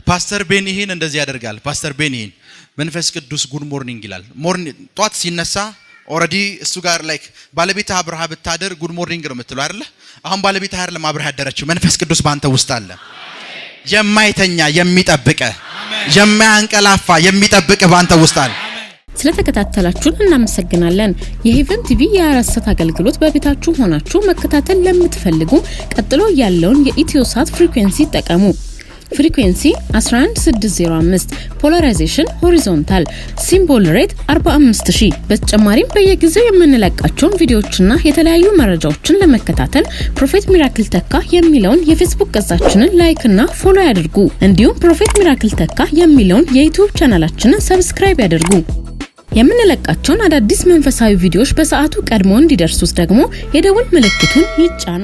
Speaker 1: ፓስተር ቤኒሂን እንደዚህ ያደርጋል ፓስተር ቤኒሂን መንፈስ ቅዱስ ጉድ ሞርኒንግ ይላል ሞርኒንግ ጧት ሲነሳ ኦሬዲ እሱ ጋር ላይክ ባለቤት አብርሃ ብታደር ጉድ ሞርኒንግ ነው የምትለው አይደለ አሁን ባለቤት አይደለም አብርሃ ያደረችው መንፈስ ቅዱስ ባንተ ውስጥ አለ የማይተኛ የሚጠብቀ የማያንቀላፋ የሚጠብቅ ባንተ ውስጥ አለ
Speaker 3: ስለተከታተላችሁን እናመሰግናለን የሄቨን ቲቪ የአራሰት አገልግሎት በቤታችሁ ሆናችሁ መከታተል ለምትፈልጉ ቀጥሎ ያለውን የኢትዮሳት ፍሪኩዌንሲ ተጠቀሙ ፍሪኩዌንሲ 11605 ፖላራይዜሽን ሆሪዞንታል ሲምቦል ሬት 45000 በተጨማሪም በየጊዜው የምንለቃቸውን ቪዲዮዎችና የተለያዩ መረጃዎችን ለመከታተል ፕሮፌት ሚራክል ተካ የሚለውን የፌስቡክ ገጻችንን ላይክ እና ፎሎ ያድርጉ እንዲሁም ፕሮፌት ሚራክል ተካ የሚለውን የዩቲዩብ ቻናላችንን ሰብስክራይብ ያድርጉ የምንለቃቸውን አዳዲስ መንፈሳዊ ቪዲዮዎች በሰዓቱ ቀድሞ እንዲደርሱት ደግሞ የደውል ምልክቱን ይጫኑ